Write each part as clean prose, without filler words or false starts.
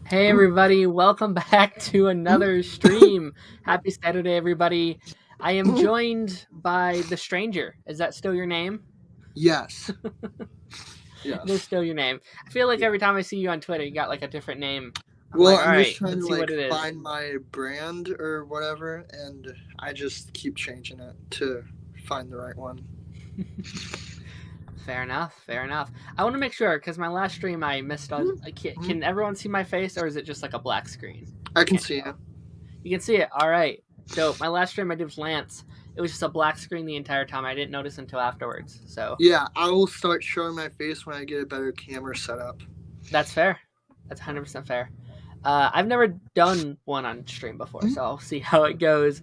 Hey everybody, welcome back to another stream. Happy Saturday, everybody. I am joined by the stranger. Is that still your name? Yes. It is Yes. still your name. I feel like Yeah. every time I see you on Twitter, you got like a different name. I'm Well, like, all I'm just right, trying let's to see what like it is. find my brand or whatever, and I just keep changing it to find the right one. Fair enough. Fair enough. I want to make sure because my last stream I missed. Mhm. Can everyone see my face, or is it just like a black screen? I I can can't see tell. it. You can see it. All right. Dope. My last stream I did with Lance. It was just a black screen the entire time. I didn't notice until afterwards. So Yeah, I will start showing my face when I get a better camera setup. that's fair. That's 100% fair. I've never done one on stream before, Mhm. so I'll see how it goes.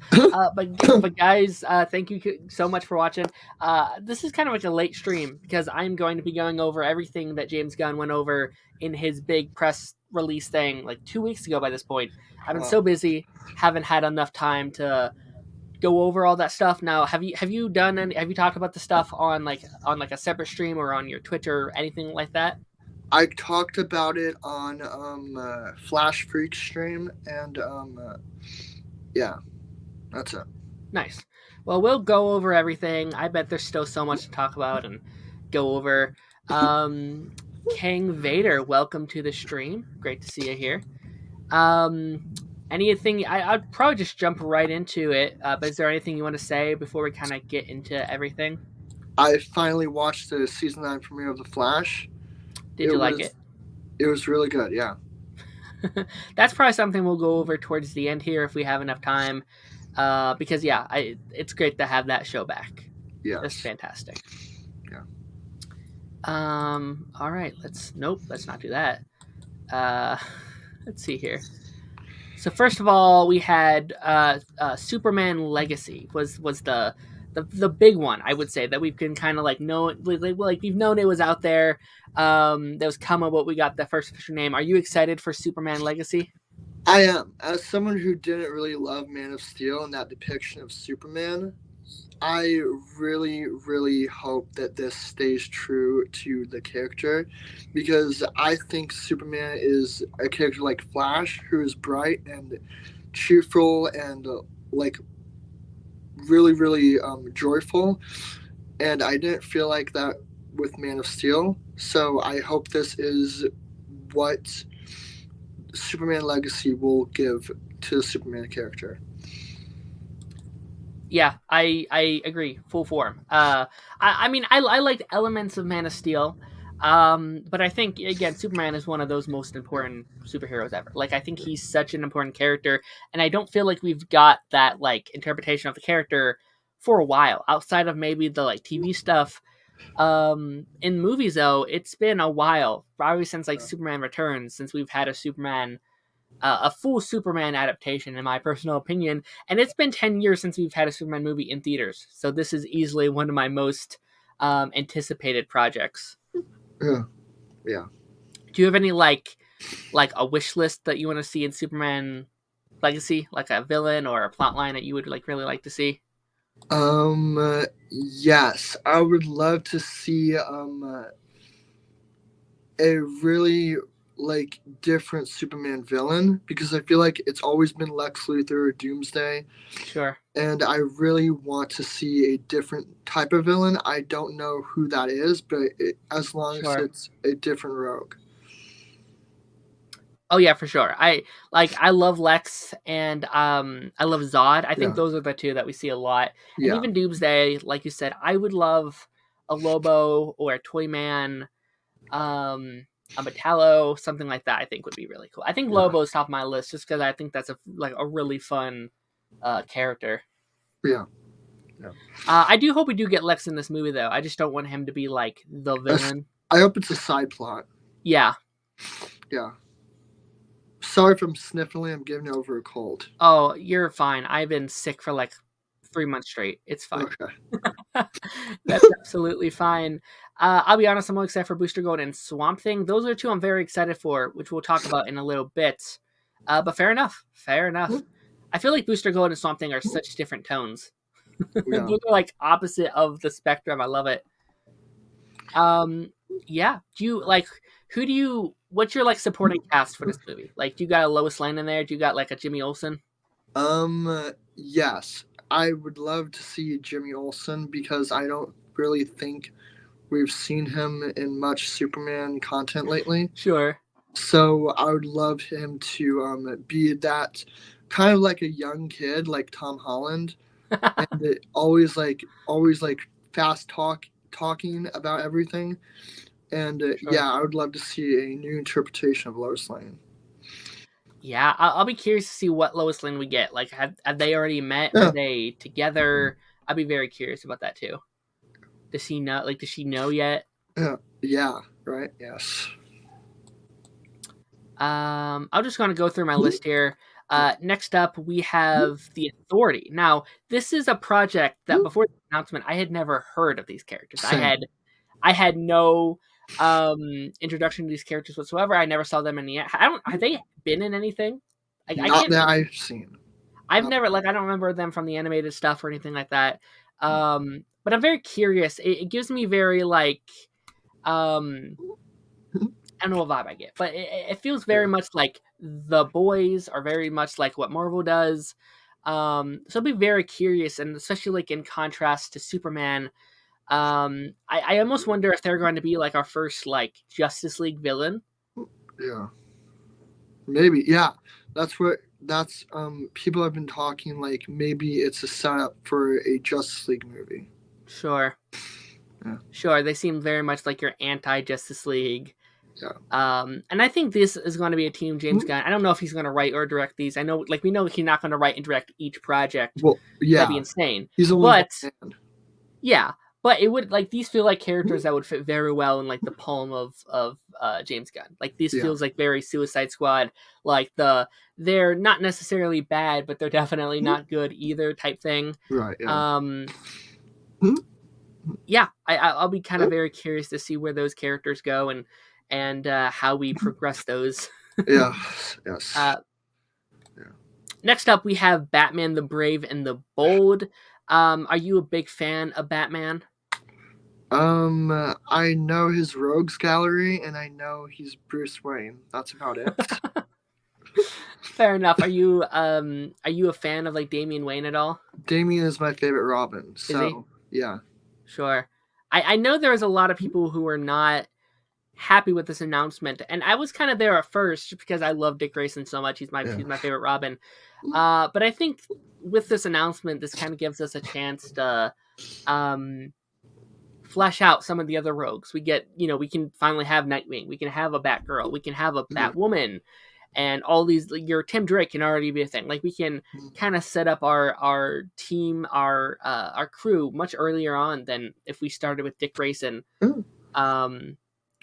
But guys, thank you so much for watching. This is kind of like a late stream because I'm going to be going over everything that James Gunn went over in his big press release thing like 2 weeks ago. By this point, I've been Wow. so busy, haven't had enough time to go over all that stuff. Now, have you done any? Have you talked about the stuff on like a separate stream or on your Twitter or anything like that? I talked about it on Flash Freak stream, and yeah, that's it. Nice. Well, we'll go over everything. I bet there's still so much to talk about and go over. Um, King Vader, welcome to the stream. Great to see you here. Um, anything? I'd probably just jump right into it. But is there anything you want to say before we kind of get into everything? I finally watched the season 9 premiere of The Flash. Did It you like was it? it was really good. Yeah. That's probably something we'll go over towards the end here if we have enough time. Because yeah, it's great to have that show back. It's Yes. fantastic. Yeah. All right. Let's not do that. Uh, let's see here. So first of all, we had Superman Legacy was the big one, I would say, that we can kind of like know, like we've known it was out there. That was coming, but we got the first official name. Are you excited for Superman Legacy? I am. As someone who didn't really love Man of Steel and that depiction of Superman, I really, really hope that this stays true to the character because I think Superman is a character like Flash who is bright and cheerful and like really, really joyful. And I didn't feel like that with Man of Steel. So I hope this is what Superman Legacy will give to the Superman character. Yeah, I agree, full form. I mean, I liked elements of Man of Steel, but I think again, Superman is one of those most important superheroes ever. Like, I think he's such an important character, and I don't feel like we've got that like interpretation of the character for a while, outside of maybe the like TV stuff. In movies though, it's been a while, probably since like Superman Returns, since we've had a full Superman adaptation, in my personal opinion. And it's been 10 years since we've had a Superman movie in theaters. So this is easily one of my most anticipated projects. Yeah. Yeah. Do you have any like a wish list that you want to see in Superman Legacy, like a villain or a plot line that you would like really like to see? Yes, I would love to see a really like different Superman villain because I feel like it's always been Lex Luthor or Doomsday, Sure. and I really want to see a different type of villain. I don't know who that is, but as long as Sure. it's a different rogue. Oh yeah, for sure. I love Lex and I love Zod. I think Yeah, those are the two that we see a lot. And yeah, even Doomsday, like you said, I would love a Lobo or a Toyman, a Metallo, something like that. I think would be really cool. I think yeah, Lobo's top of my list just because I think that's a really fun character. yeah. Yeah. I do hope we do get Lex in this movie though. I just don't want him to be like the villain. I hope it's a side plot. Yeah. Yeah. Sorry if I'm sniffling. I'm getting over a cold. Oh, you're fine. I've been sick for like 3 months straight. It's fine. Okay. That's absolutely fine. I'll be honest, I'm more excited for Booster Gold and Swamp Thing. Those are two I'm very excited for, which we'll talk about in a little bit. But fair enough. Fair enough. I feel like Booster Gold and Swamp Thing are such different tones. Yeah. Those are like opposite of the spectrum. I love it. Um, yeah. Do you like who do you what's your like supporting cast for this movie? Like, do you got a Lois Lane in there? Do you got like a Jimmy Olsen? Yes, I would love to see Jimmy Olsen because I don't really think we've seen him in much Superman content lately. Sure. So I would love him to be that kind of like a young kid, like Tom Holland, and always like fast talking about everything. And Sure. I would love to see a new interpretation of Lois Lane. Yeah, I'll be curious to see what Lois Lane we get. Like, have they already met? Are Yeah, they together? I'd be very curious about that too. Does she know? Like, does she know yet? yeah, right, yes. I'm just going to go through my list here. Next up, we have the Authority. Now, this is a project that before the announcement, I had never heard of these characters. Same. I had no introduction to these characters whatsoever. I never saw them in the. I don't. Have they been in anything? I Not can't. that I've seen. I've Not never like I don't remember them from the animated stuff or anything like that. But I'm very curious. It gives me very like um I don't know what vibe I get, but it feels very yeah. much like the boys are very much like what Marvel does. So I'll be very curious, and especially like in contrast to Superman. I almost wonder if they're going to be like our first like Justice League villain. Yeah. Maybe. Yeah. That's people have been talking like maybe it's a setup for a Justice League movie. Sure, Yeah. sure. They seem very much like your anti Justice League. Yeah. And I think this is going to be a team James Gunn. I don't know if he's going to write or direct these. I know, like we know, he's not going to write and direct each project. Well, That'd be yeah. insane. He's only one But man. yeah, but it would like these feel like characters that would fit very well in like the palm of James Gunn. Like this Yeah. feels like very Suicide Squad. Like they're not necessarily bad, but they're definitely not good either type thing. Right. Yeah. Yeah, I'll be kind of very curious to see where those characters go and how we progress those. Yeah. Yes. Uh, Yeah. Next up, we have Batman the Brave and the Bold. Are you a big fan of Batman? I know his rogues gallery, and I know he's Bruce Wayne. That's about it. Fair enough. Are you a fan of like Damian Wayne at all? Damian is my favorite Robin. Is he? So yeah. Sure. I know there's a lot of people who are not happy with this announcement, and I was kind of there at first just because I love Dick Grayson so much. He's my favorite Robin. But I think with this announcement, this kind of gives us a chance to flesh out some of the other rogues. We can finally have Nightwing. We can have a Batgirl. We can have a Batwoman. And all these, your Tim Drake can already be a thing. Like we can kind of set up our team, our crew much earlier on than if we started with Dick Grayson.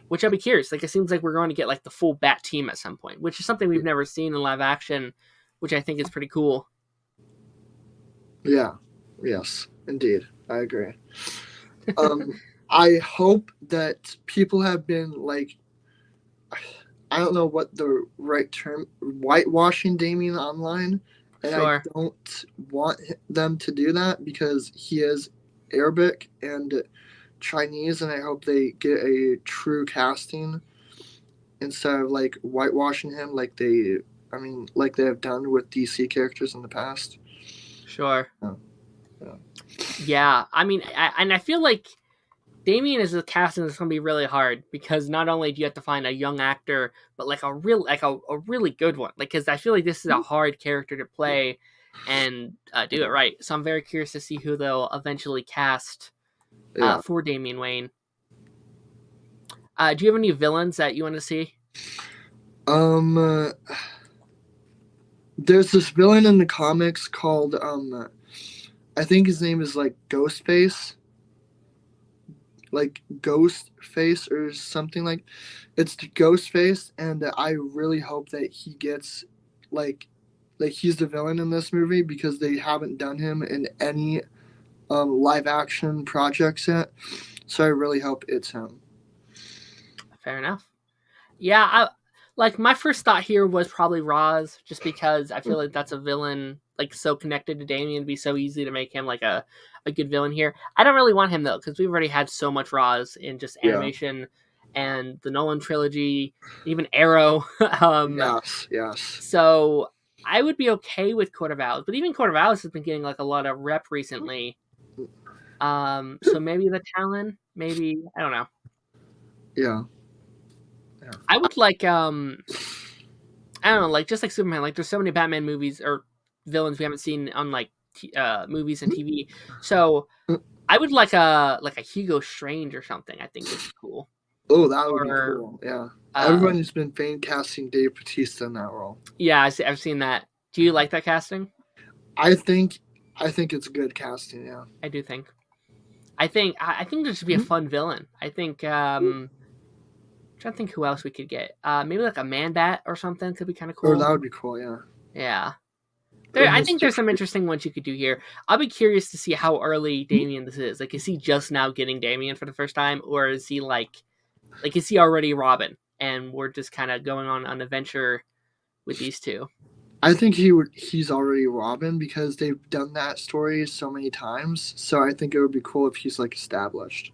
Which I'll be curious. Like it seems like we're going to get like the full Bat team at some point, which is something we've never seen in live action, which I think is pretty cool. Yeah. Yes. Indeed. I agree. I hope that people have been like, I don't know what the right term, whitewashing Damien online, and Sure. I don't want them to do that because he is Arabic and Chinese, and I hope they get a true casting instead of like whitewashing him like they have done with DC characters in the past. Sure. Yeah. Yeah. I mean, I feel like Damien is a casting that's going to be really hard because not only do you have to find a young actor, but like a really good one. Like, because I feel like this is a hard character to play and do it right. So I'm very curious to see who they'll eventually cast for Damian Wayne. Do you have any villains that you want to see? There's this villain in the comics called I think his name is like Ghostface. Like Ghostface or something like it's the Ghostface, and I really hope that he gets like he's the villain in this movie because they haven't done him in any live action projects yet. So I really hope it's him. Fair enough. Yeah, like my first thought here was probably Roz, just because I feel like that's a villain like so connected to Damien, it'd be so easy to make him like a good villain here. I don't really want him though, because we've already had so much Roz in just animation and the Nolan trilogy, even Arrow. Yes. So I would be okay with Court of Owls, but even Court of Owls has been getting like a lot of rep recently. So maybe the Talon, maybe I don't know. Yeah. I would like I don't know, like just like Superman. Like there's so many Batman movies or villains we haven't seen on like movies and TV. So I would like a Hugo Strange or something. I think would be cool. Oh, that would be Or cool. Yeah. uh, Everyone's been fan casting Dave Bautista in that role. yeah, I've seen that. Do you like that casting? I think I think it's good casting, yeah. I do think. I think there should be a fun villain. I think I'm trying to think who else we could get. Maybe like a Man Bat or something could be kind of Or that cool. would be cool, yeah. Yeah. Or I think Mr. there's some interesting ones you could do here. I'll be curious to see how early Damien this is. Like, is he just now getting Damien for the first time, or is he like is he already Robin, and we're just kind of going on an adventure with these two? I think he's already Robin because they've done that story so many times. So I think it would be cool if he's like established.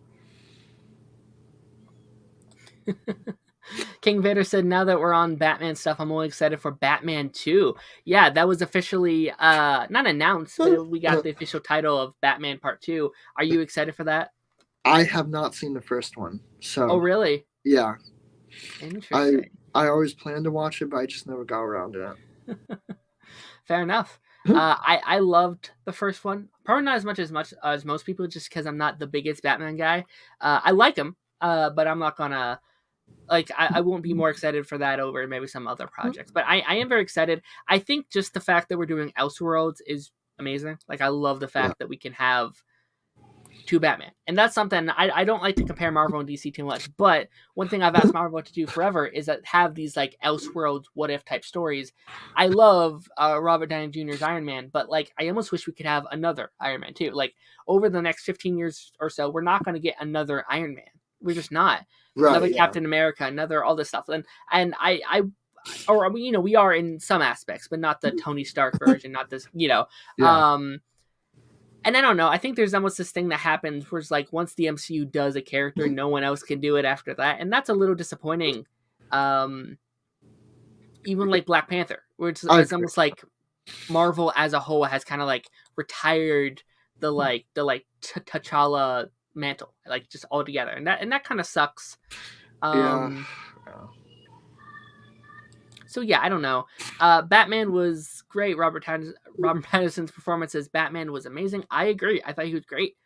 King Vader said, "Now that we're on Batman stuff, I'm only excited for Batman 2." Yeah, that was officially not announced, but we got the official title of Batman Part 2. Are you excited for that? I have not seen the first one. So Oh, really? yeah. Interesting. I always planned to watch it, but I just never got around to it. Fair enough. I loved the first one. Probably not much as most people, just because I'm not the biggest Batman guy. I like him, but I'm not gonna like. I won't be more excited for that over maybe some other projects. But I am very excited. I think just the fact that we're doing Elseworlds is amazing. Like I love the fact that we can have two Batman. And that's something I don't like to compare Marvel and DC too much. But one thing I've asked Marvel to do forever is that have these like Elseworlds what if type stories. I love Robert Downey Jr.'s Iron Man, but like I almost wish we could have another Iron Man too. Like over the next 15 years or so, we're not going to get another Iron Man. We're just not. Right, another yeah. Captain America, another all this stuff. And I or you know, we are in some aspects, but not the Tony Stark version, not this, you know. Yeah. And I don't know. I think there's almost this thing that happens where it's like once the MCU does a character, no one else can do it after that, and that's a little disappointing. Even like Black Panther, where it's almost like Marvel as a whole has kind of like retired the T'Challa mantle, like just altogether, and that kind of sucks. Yeah. So yeah, I don't know. Batman was great. Robert Pattinson's performance as Batman was amazing. I agree. I thought he was great,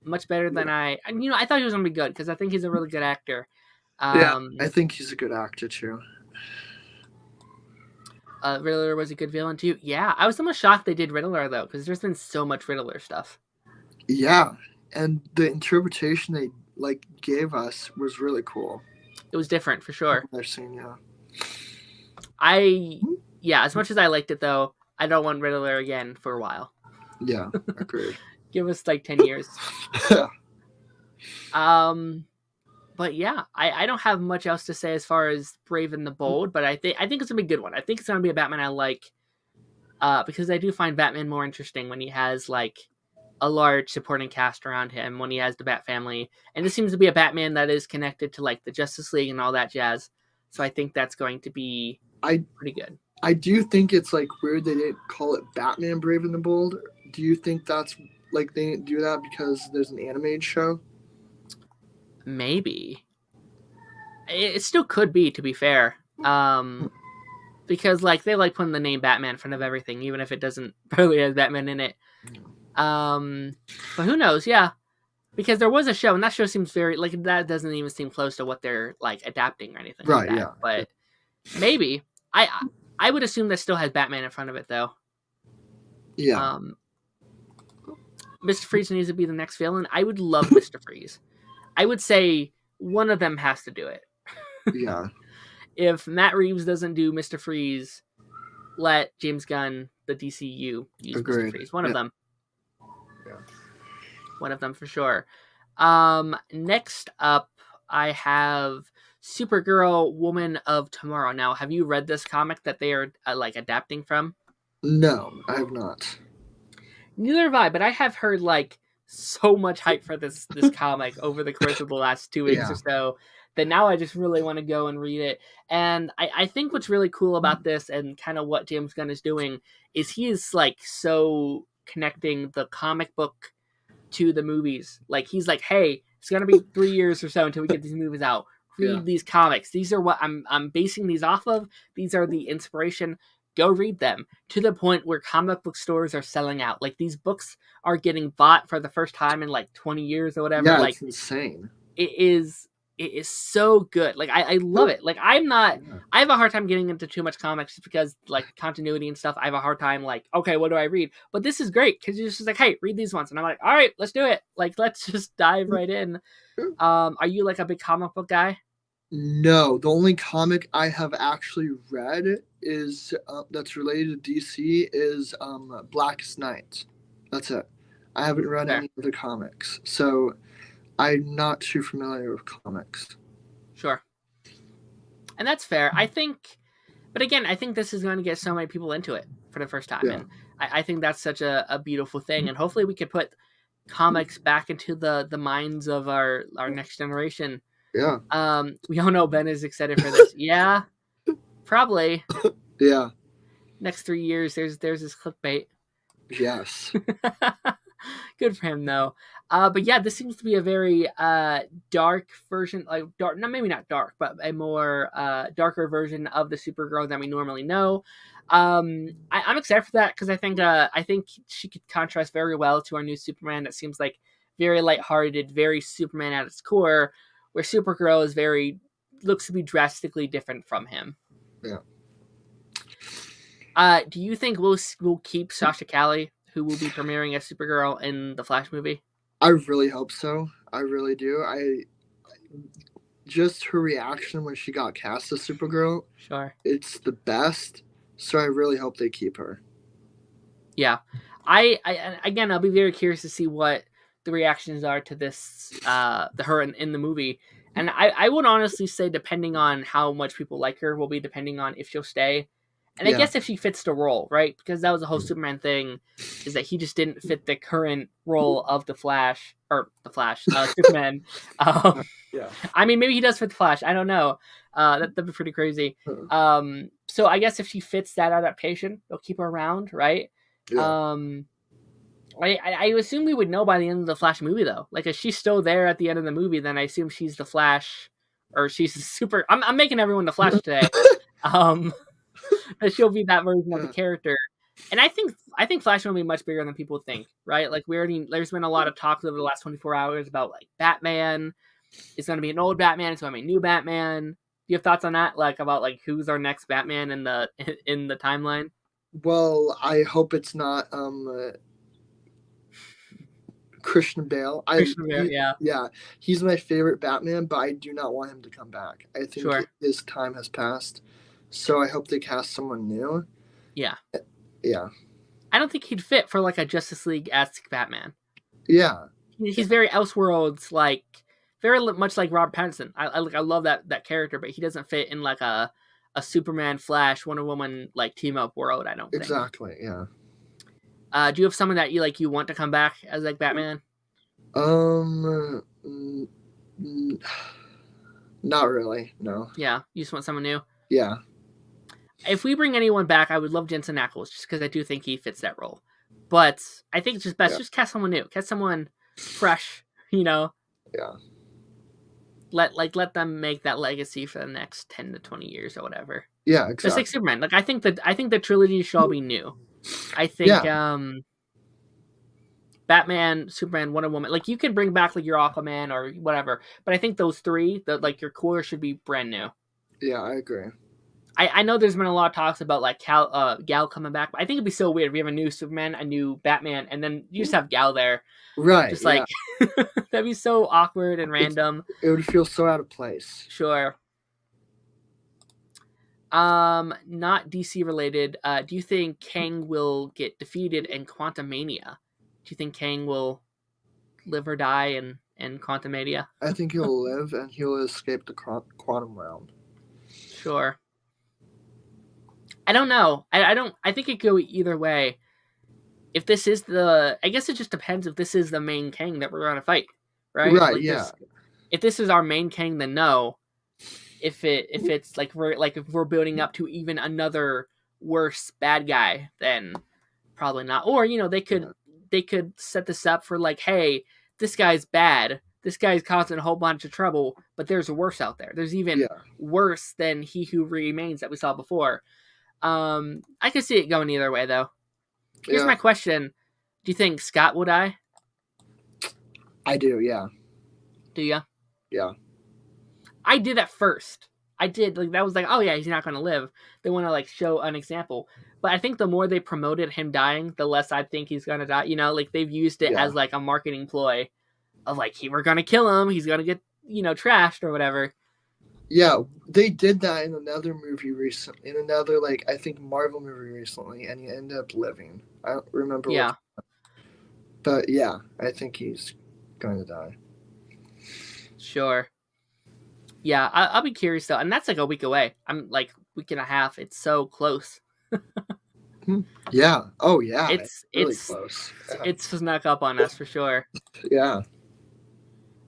much better than I thought he was gonna be good because I think he's a really good actor. Yeah, I think he's a good actor too. Riddler was a good villain too. Yeah, I was almost shocked they did Riddler though because there's been so much Riddler stuff. Yeah, and the interpretation they like gave us was really cool. It was different for sure. I've seen, yeah. As much as I liked it though, I don't want Riddler again for a while. Yeah, agreed. Give us like 10 years. But yeah, I don't have much else to say as far as Brave and the Bold, but I think it's gonna be a good one. I think it's gonna be a Batman I like, because I do find Batman more interesting when he has like a large supporting cast around him, when he has the Bat family, and this seems to be a Batman that is connected to like the Justice League and all that jazz. So I think that's going to be pretty good. I do think it's like weird they didn't call it Batman Brave and the Bold. Do you think that's like they didn't do that because there's an animated show? Maybe. It still could be, to be fair. Because like they like putting the name Batman in front of everything, even if it doesn't really have Batman in it. But who knows? Yeah, because there was a show, and that show seems very like that doesn't even seem close to what they're like adapting or anything. Right? Like that. Yeah. But maybe I would assume that still has Batman in front of it though. Yeah. Mr. Freeze needs to be the next villain. I would love Mr. Freeze. I would say one of them has to do it. Yeah. If Matt Reeves doesn't do Mr. Freeze, let James Gunn, the DCU, use Agreed. Mr. Freeze. One of them. Yeah. One of them for sure. Next up, I have Supergirl, Woman of Tomorrow. Now, have you read this comic that they are like adapting from? No, I have not. Neither have I, but I have heard like so much hype for this comic over the course of the last 2 weeks or Yeah. so that now I just really want to go and read it. And I think what's really cool about this and kind of what James Gunn is doing is he is like so connecting the comic book to the movies. Like he's like, hey, it's gonna be 3 years or so until we get these movies out. Yeah. Read these comics. These are what I'm basing these off of. These are the inspiration. Go read them, to the point where comic book stores are selling out. Like these books are getting bought for the first time in like 20 years or whatever. Yeah, Like it's insane. it is so good. Like I love it. Like I'm not Yeah. I have a hard time getting into too much comics just because like continuity and stuff. I have a hard time like, okay, what do I read? But this is great because you're just like, hey, read these ones. And I'm like, all right, let's do it. Like let's just dive right in. Are you like a big comic book guy? No, the only comic I have actually read is that's related to DC is Blackest Night. That's it. I haven't read Fair. any of the comics, so I'm not too familiar with comics. Sure. And that's fair. I think but again, I think this is going to get so many people into it for the first time. Yeah. And I think that's such a beautiful thing. And hopefully we could put comics back into the minds of our next generation. Yeah. We all know Ben is excited for this. Yeah, probably. Yeah. Next 3 years, there's this clickbait. Yes. Good for him though. But yeah, this seems to be a very dark version, like dark, not maybe not dark, but a more darker version of the Supergirl than we normally know. I'm excited for that because I think she could contrast very well to our new Superman. That seems like very lighthearted, very Superman at its core, where Supergirl is very looks to be drastically different from him. Yeah. Do you think we'll keep Sasha Calle, who will be premiering as Supergirl in the Flash movie? I really hope so. I really do. I just her reaction when she got cast as Supergirl, Sure. it's the best. So I really hope they keep her. Yeah. I again, I'll be very curious to see what the reactions are to this, her in the movie. And I would honestly say, depending on how much people like her, will be depending on if she'll stay. And I Yeah. guess if she fits the role, right? Because that was the whole Superman thing, is that he just didn't fit the current role of the Flash, Superman. Yeah. I mean, maybe he does fit the Flash. I don't know. That'd be pretty crazy. So I guess if she fits that adaptation, they'll keep her around, right? Yeah. I assume we would know by the end of the Flash movie, though. Like, if she's still there at the end of the movie, then I assume she's the Flash, or she's the super. I'm making everyone the Flash today. That she'll be that version of the character, and I think Flash will be much bigger than people think, right? Like there's been a lot of talk over the last 24 hours about like Batman. It's going to be an old Batman. It's going to be a new Batman. Do you have thoughts on that? Like about like who's our next Batman in the timeline? Well, I hope it's not Christian Bale. Yeah, he's my favorite Batman, but I do not want him to come back. I think his time has passed, so I hope they cast someone new. Yeah. Yeah. I don't think he'd fit for like a Justice League-esque Batman. Yeah. He's very Elseworlds, like very much like Robert Pattinson. I love that character, but he doesn't fit in like a Superman, Flash, Wonder Woman like team up world. I don't think. Exactly. Yeah. Do you have someone that you want to come back as like Batman? Not really. No. Yeah, you just want someone new. Yeah. If we bring anyone back, I would love Jensen Ackles just because I do think he fits that role. But I think it's just best just cast someone new, cast someone fresh. Yeah. Let them make that legacy for the next 10 to 20 years or whatever. Yeah, exactly. Just like Superman. Like I think the trilogy should all be new. I think Batman, Superman, Wonder Woman, like you can bring back like your Aquaman or whatever, but I think those three, like your core should be brand new. Yeah, I agree. I know there's been a lot of talks about like Gal coming back, but I think it'd be so weird if we have a new Superman, a new Batman, and then you just have Gal there. Right. Just like that'd be so awkward and random. It would feel so out of place. Sure. Not DC related. Do you think Kang will get defeated in Quantumania? Do you think Kang will live or die in Quantumania? I think he'll live and he'll escape the quantum realm. Sure. I don't know. I think it could go either way. if this is the, I guess it just depends if this is the main king that we're gonna fight, right? Right. Like Yeah. there's, if this is our main king, then no. If it's like if we're building up to even another worse bad guy, then probably not. Or they could set this up for like, hey, this guy's bad. This guy's causing a whole bunch of trouble, but there's worse out there. There's even Yeah. worse than He Who Remains that we saw before. I could see it going either way though. Here's Yeah. my question: do you think Scott will die? I do. Yeah. Do you? Yeah. I did at first. I did like that was like, oh yeah, he's not gonna live. They want to like show an example. But I think the more they promoted him dying, the less I think he's gonna die. Like they've used it Yeah. as like a marketing ploy of like, we're gonna kill him. He's gonna get trashed or whatever. Yeah, they did that in another movie recently, in another like I think Marvel movie recently, and he ended up living. I don't remember Yeah, but yeah, I think he's going to die. sure. Yeah, I'll be curious though, and that's like a week away. I'm like week and a half. It's so close. Yeah. Oh yeah. It's Really it's close. Yeah. it's snuck up on us for sure. Yeah.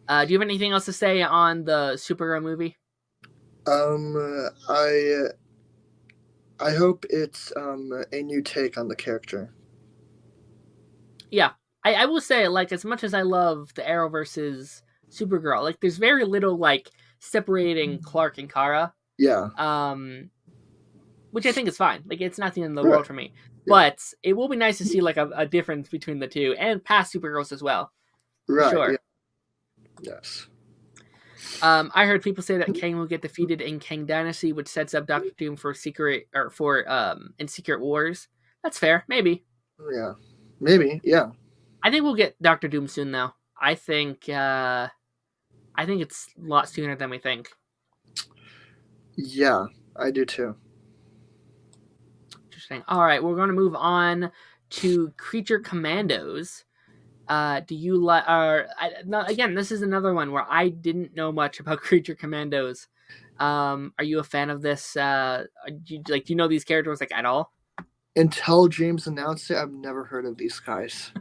Do you have anything else to say on the Supergirl movie? I hope it's a new take on the character. Yeah, I will say, like, as much as I love the Arrow versus Supergirl, like there's very little like separating Clark and Kara. Yeah. Which I think is fine. Like it's not the end of the Right. world for me. Yeah. But it will be nice to see like a difference between the two and past Supergirls as well. Right. Sure. Yeah. Yes. I heard people say that Kang will get defeated in Kang Dynasty, which sets up Doctor Doom for in Secret Wars. That's fair, maybe. Yeah. Maybe. Yeah. I think we'll get Doctor Doom soon, though. I think it's a lot sooner than we think. Yeah, I do too. Interesting. All right, we're going to move on to Creature Commandos. Do you like? Again, this is another one where I didn't know much about Creature Commandos. Are you a fan of this? Do you know these characters like at all? Until James announced it, I've never heard of these guys.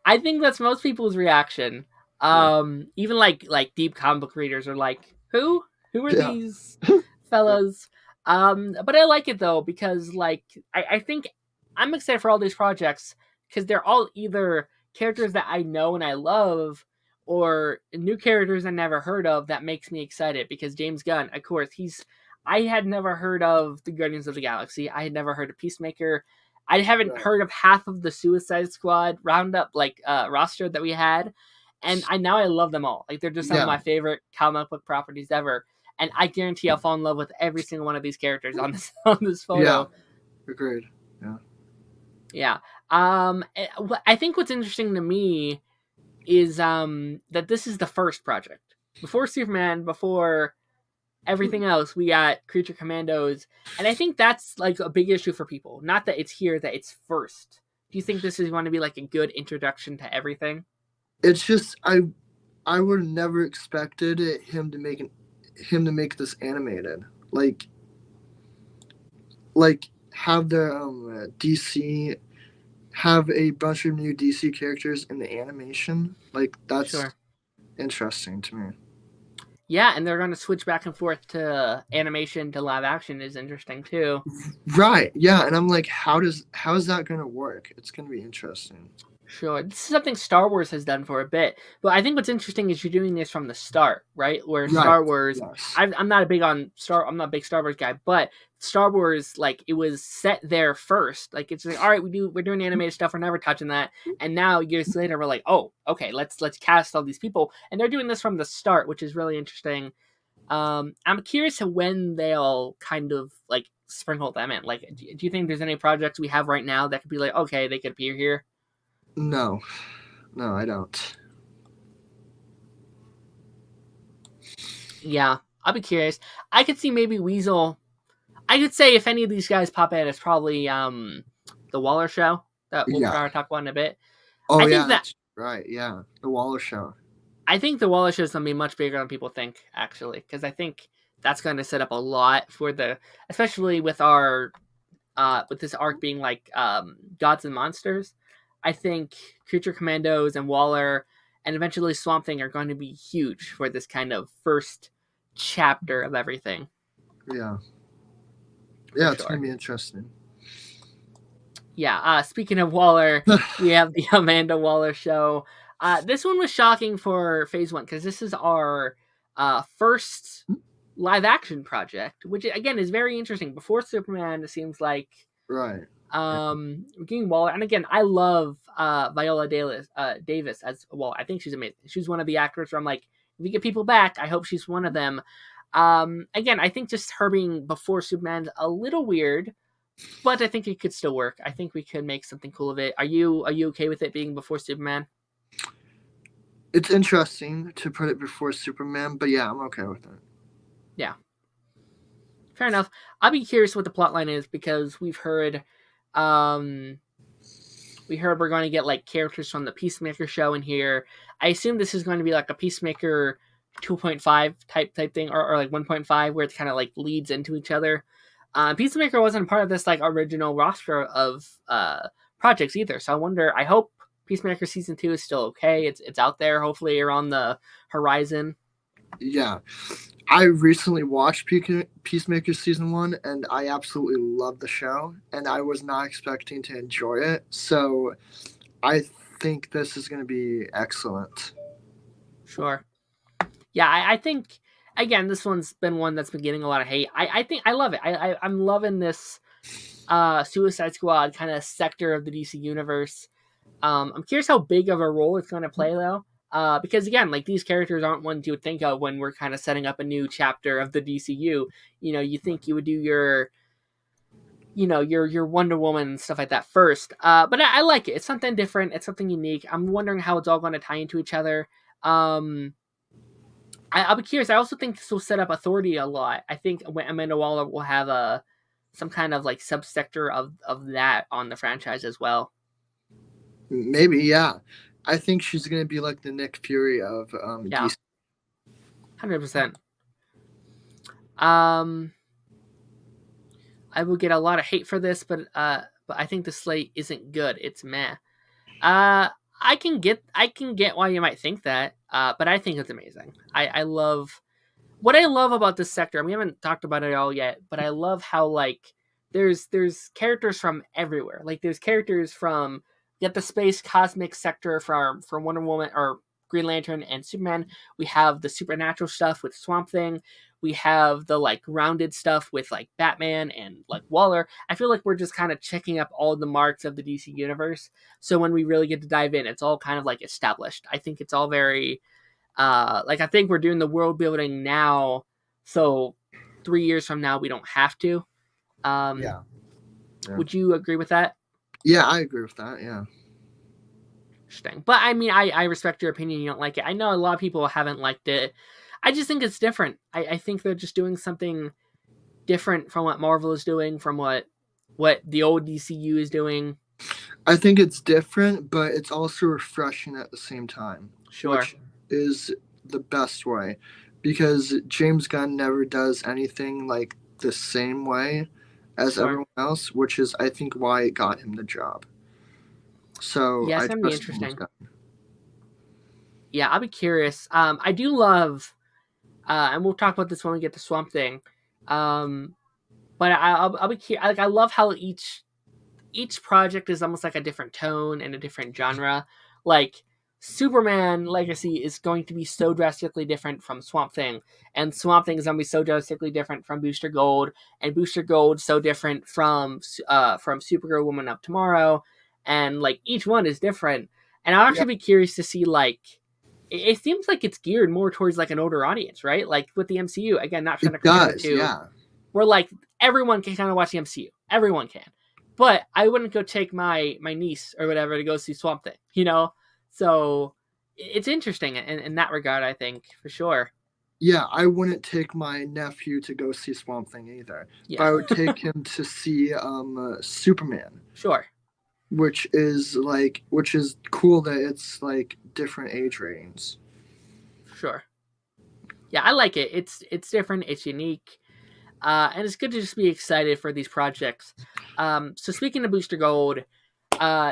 I think that's most people's reaction. Even like deep comic book readers are like, who are these fellas? But I like it though because like I think I'm excited for all these projects because they're all either characters that I know and I love, or new characters I never heard of that makes me excited. Because James Gunn, of course, I had never heard of the Guardians of the Galaxy. I had never heard of Peacemaker. I haven't heard of half of the Suicide Squad roundup roster that we had, and I love them all. Like they're just some of my favorite comic book properties ever. And I guarantee I'll fall in love with every single one of these characters on this photo. Yeah, agreed. Yeah. Yeah. I think what's interesting to me is that this is the first project. Before Superman, before everything else, we got Creature Commandos, and I think that's like a big issue for people. Not that it's here, that it's first. Do you think this is going to be like a good introduction to everything? It's just I would have never expected him to make this animated. Like have the DC have a bunch of new DC characters in the animation. Like that's interesting to me. Yeah, and they're going to switch back and forth to animation to live action is interesting too. Right. Yeah, and I'm like, how is that going to work? It's going to be interesting. Sure. This is something Star Wars has done for a bit. But I think what's interesting is you're doing this from the start, right? Where Star Wars, yes. I'm not a big Star Wars guy, but Star Wars, like, it was set there first. Like, it's like, all right, we're doing animated stuff, we're never touching that. And now years later, we're like, oh, okay, let's cast all these people. And they're doing this from the start, which is really interesting. I'm curious to when they'll kind of like sprinkle them in. Like, do you think there's any projects we have right now that could be like, okay, they could appear here? No, I don't. Yeah, I'll be curious. I could see maybe Weasel. I could say if any of these guys pop in, it's probably the Waller Show that we'll probably talk about in a bit. Oh, I think that's right. Yeah, the Waller Show. I think the Waller Show is going to be much bigger than people think, actually, because I think that's going to set up a lot for especially with our with this arc being like gods and monsters. I think Creature Commandos and Waller and eventually Swamp Thing are going to be huge for this kind of first chapter of everything. Yeah. For Yeah, it's sure. gonna be interesting. Yeah. Speaking of Waller, we have the Amanda Waller show. This one was shocking for Phase One because this is our first live action project, which again is very interesting. Before Superman, it seems like Right. we're getting Waller, and again, I love Viola Davis as Waller. I think she's amazing. She's one of the actors where I'm like, if we get people back, I hope she's one of them. Again, I think just her being before Superman's a little weird, but I think it could still work. I think we could make something cool of it. Are you okay with it being before Superman? It's interesting to put it before Superman, but yeah, I'm okay with it. Yeah, fair enough. I'll be curious what the plot line is because um, we heard we're going to get like characters from the Peacemaker show in here. I assume this is going to be like a Peacemaker 2.5 type thing, or like 1.5, where it kind of like leads into each other. Peacemaker wasn't part of this like original roster of projects either, so I wonder. I hope Peacemaker season 2 is still okay. It's out there, hopefully around the horizon. Yeah. I recently watched Peacemaker season 1, and I absolutely loved the show, and I was not expecting to enjoy it. So I think this is going to be excellent. Sure. Yeah, I think again this one's been one that's been getting a lot of hate. I think I love it. I'm loving this Suicide Squad kind of sector of the DC universe. I'm curious how big of a role it's going to play though. Because again, like these characters aren't ones you would think of when we're kind of setting up a new chapter of the DCU. You know, you think you would do your, your Wonder Woman and stuff like that first. But I like it. It's something different. It's something unique. I'm wondering how it's all going to tie into each other. I'll be curious. I also think this will set up Authority a lot. I think Amanda Waller will have some kind of like subsector of that on the franchise as well. Maybe, yeah. I think she's going to be like the Nick Fury of Yeah, DC. 100%. I will get a lot of hate for this, but I think the slate isn't good. It's meh. I can get why you might think that, but I think it's amazing. I love what I love about this sector. We haven't talked about it all yet, but I love how like there's characters from everywhere. Like there's characters from get the space cosmic sector from Wonder Woman or Green Lantern and Superman. We have the supernatural stuff with Swamp Thing. We have the like grounded stuff with like Batman and like Waller. I feel like we're just kind of checking up all the marks of the DC universe. So when we really get to dive in, it's all kind of like established. I think it's all very like I think we're doing the world building now, so 3 years from now we don't have to. Yeah. Would you agree with that? Yeah, I agree with that. Yeah. Interesting. But I mean, I respect your opinion. You don't like it. I know a lot of people haven't liked it. I just think it's different. I think they're just doing something different from what Marvel is doing, from what the old DCU is doing. I think it's different, but it's also refreshing at the same time. Sure. Which is the best way, because James Gunn never does anything like the same way as everyone else, which is I think why it got him the job. So yeah, it's gonna be interesting. Yeah, I'll be curious. I do love, and we'll talk about this when we get to Swamp Thing. But I'll be curious. Like I love how each project is almost like a different tone and a different genre. Like Superman Legacy is going to be so drastically different from Swamp Thing, and Swamp Thing is going to be so drastically different from Booster Gold, and Booster Gold so different from Supergirl Woman of Tomorrow, and like each one is different. And I'll actually be curious to see like it seems like it's geared more towards like an older audience, right? Like with the MCU, again, not trying to compare the two. Yeah. Where like everyone can kind of watch the MCU, everyone can. But I wouldn't go take my niece or whatever to go see Swamp Thing, you know? So it's interesting in that regard, I think, for sure. Yeah, I wouldn't take my nephew to go see Swamp Thing either. Yeah. But I would take him to see Superman. Sure. Which is cool that it's like different age ratings. Sure. Yeah, I like it. It's different, it's unique. and it's good to just be excited for these projects. So speaking of Booster Gold,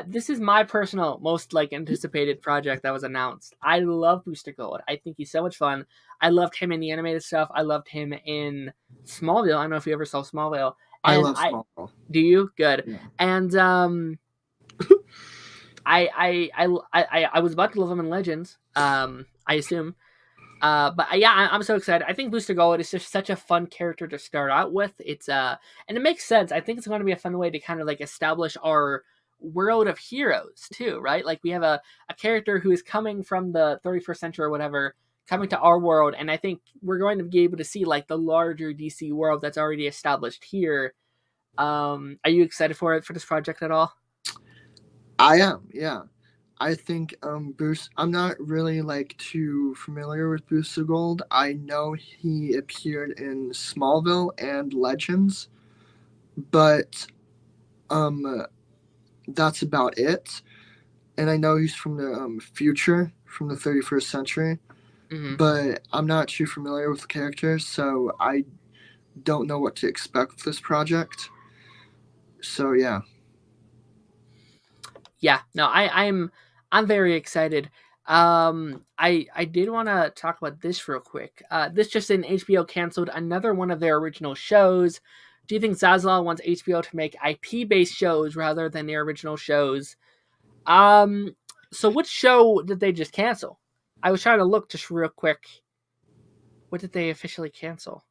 this is my personal most like anticipated project that was announced. I love Booster Gold. I think he's so much fun. I loved him in the animated stuff. I loved him in Smallville. I don't know if you ever saw Smallville. I And love Smallville. do you? Good. Yeah. And I was about to love him in Legends. I assume. But yeah, I'm so excited. I think Booster Gold is just such a fun character to start out with. It's and it makes sense. I think it's going to be a fun way to kind of like establish our world of heroes too, right? Like we have a character who is coming from the 31st century or whatever, coming to our world, and I think we're going to be able to see like the larger DC world that's already established here. Are you excited for this project at all? I am, yeah. I think Boost. I'm not really like too familiar with Booster Gold. I know he appeared in Smallville and Legends, but that's about it. And I know he's from the future, from the 31st century, Mm-hmm. but I'm not too familiar with the characters, so I don't know what to expect with this project. So yeah. Yeah, no, I'm very excited. I did want to talk about this real quick. This just in, HBO canceled another one of their original shows. Do you think Zaslav wants HBO to make IP based shows rather than their original shows? Um, so which show did they just cancel? I was trying to look just real quick. What did they officially cancel?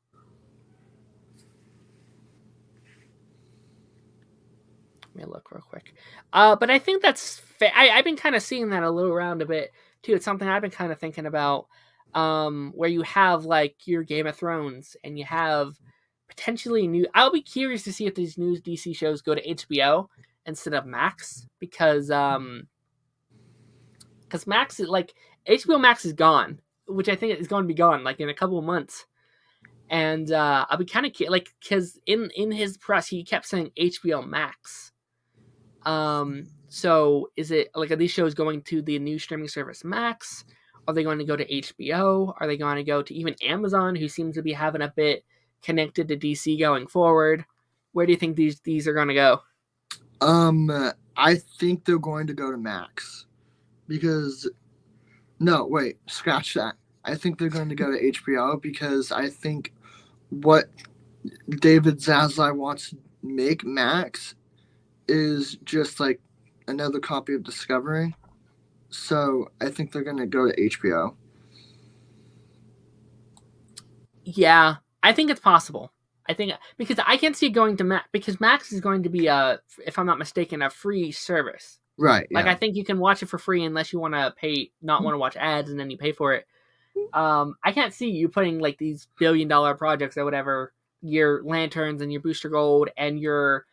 Let me look real quick. But I think that's I've been kind of seeing that a little around a bit too. It's something I've been kind of thinking about. Where you have like your Game of Thrones and you have potentially new. I'll be curious to see if these new DC shows go to HBO instead of Max because Max is like HBO Max is gone, which I think is going to be gone like in a couple of months. And I'll be kind of like because in his press he kept saying HBO Max. So is it like are these shows going to the new streaming service Max? Are they going to go to HBO? Are they going to go to even Amazon, who seems to be having a bit connected to DC going forward? Where do you think these are going to go? I think they're going to go to Max because no, wait, scratch that. I think they're going to go to HBO because I think what David Zaslav wants to make Max is just like another copy of Discovery. So I think they're going to go to HBO. Yeah, I think it's possible. I think because I can see it going to Max because Max is going to be if I'm not mistaken, a free service. Right, Like yeah. I think you can watch it for free unless you want to pay, not want to watch ads, and then you pay for it. I can't see you putting like these $1 billion projects or whatever, your Lanterns and your Booster Gold and your